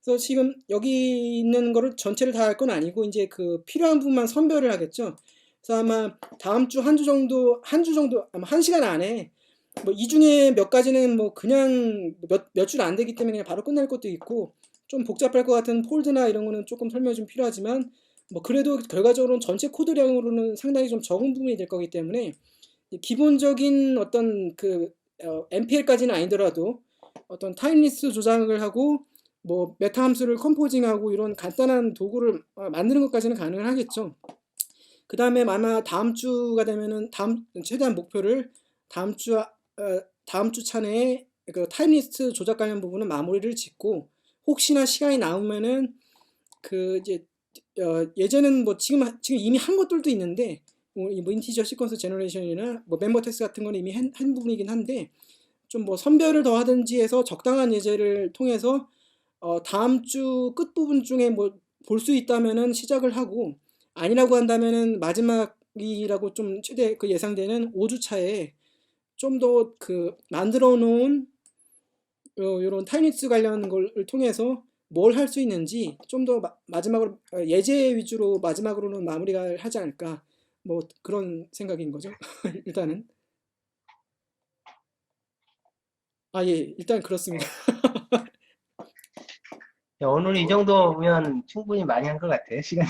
그래서 지금 여기 있는 거를 전체를 다 할 건 아니고 이제 필요한 부분만 선별을 하겠죠. 그래서 아마 다음 주 한 주 정도 아마 1시간 안에 뭐 이 중에 몇 가지는 뭐 그냥 몇 줄 안 되기 때문에 그냥 바로 끝날 것도 있고 좀 복잡할 것 같은 폴드나 이런 거는 조금 설명이 좀 필요하지만 뭐 그래도 결과적으로는 전체 코드량으로는 상당히 좀 적은 부분이 될 거기 때문에 기본적인 어떤 MPL까지는 아니더라도 어떤 타임리스트 조작을 하고 뭐 메타 함수를 컴포징하고 이런 간단한 도구를 만드는 것까지는 가능은 하겠죠. 그 다음에 아마 다음 주가 되면은 최대한 목표를 다음 주 차내에 타임리스트 조작 관련 부분은 마무리를 짓고 혹시나 시간이 남으면은 이제 예전은 뭐 지금 이미 한 것들도 있는데 뭐 인티저 시퀀스 제너레이션이나 뭐 멤버 텍스트 같은 거는 이미 한 부분이긴 한데 좀 뭐 선별을 더 하든지 해서 적당한 예제를 통해서 다음 주 끝부분 중에 뭐 볼 수 있다면은 시작을 하고 아니라고 한다면은 마지막이라고 좀 최대 예상되는 5주 차에 좀 더 만들어 놓은 이런 타임리스 관련 걸 통해서 뭘 할 수 있는지 좀 더 마지막으로 예제 위주로 마지막으로는 마무리가 하지 않을까 뭐 그런 생각인 거죠. 일단은 예 일단 그렇습니다. 오늘 이 정도면 충분히 많이 한 것 같아요. 시간.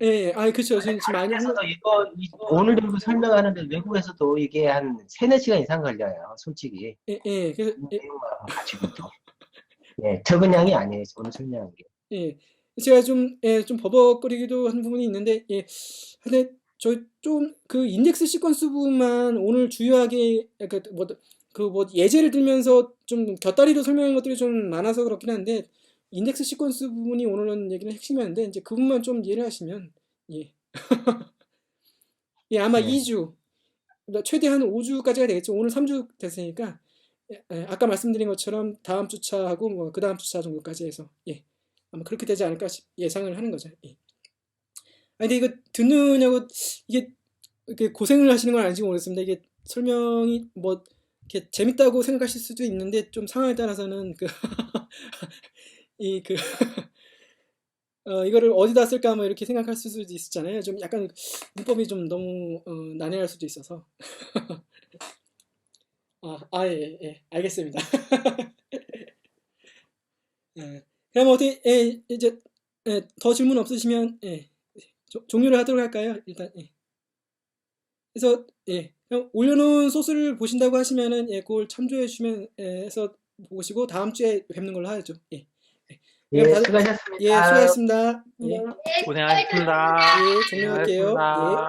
예, 그렇죠. 지금 많이 한 거, 한국에서도 오늘 정도 설명하는데 외국에서도 이게 한 3, 4시간 이상 걸려요. 솔직히. 그래서 이 내용만 가지고도. 예, 적은 양이 아니에요. 오늘 설명한 게. 예, 제가 좀 버벅거리기도 한 부분이 있는데, 근데 저 좀 인덱스 시퀀스 부분만 오늘 주요하게 뭐 예제를 들면서 좀 곁다리로 설명한 것들이 좀 많아서 그렇긴 한데, 인덱스 시퀀스 부분이 오늘은 얘기는 핵심이었는데, 이제 그 부분만 좀 이해를 하시면, 예, 아마 예. 2주, 최대한 5주까지가 되겠죠. 오늘 3주 됐으니까, 아까 말씀드린 것처럼 다음 주차하고 뭐 그 다음 주차 정도까지 해서, 아마 그렇게 되지 않을까 예상을 하는 거죠. 예. 근데 이거 듣느냐고 이게 이렇게 고생을 하시는 건 아닌지 모르겠습니다. 이게 설명이 뭐 이렇게 재밌다고 생각하실 수도 있는데 좀 상황에 따라서는 이 이거를 어디다 쓸까 뭐 이렇게 생각할 수도 있잖아요. 좀 약간 문법이 좀 너무 난해할 수도 있어서. 예, 알겠습니다. 그럼 어떻게 이제 더 질문 없으시면 종료를 하도록 할까요? 일단 그래서 그럼 올려놓은 소스를 보신다고 하시면은 그걸 참조해 주시면 해서 보시고 다음 주에 뵙는 걸로 하죠. 그럼 예, 다들 수고하셨습니다. 수고하셨습니다. 고생하셨습니다. 종료할게요. 고생하셨습니다.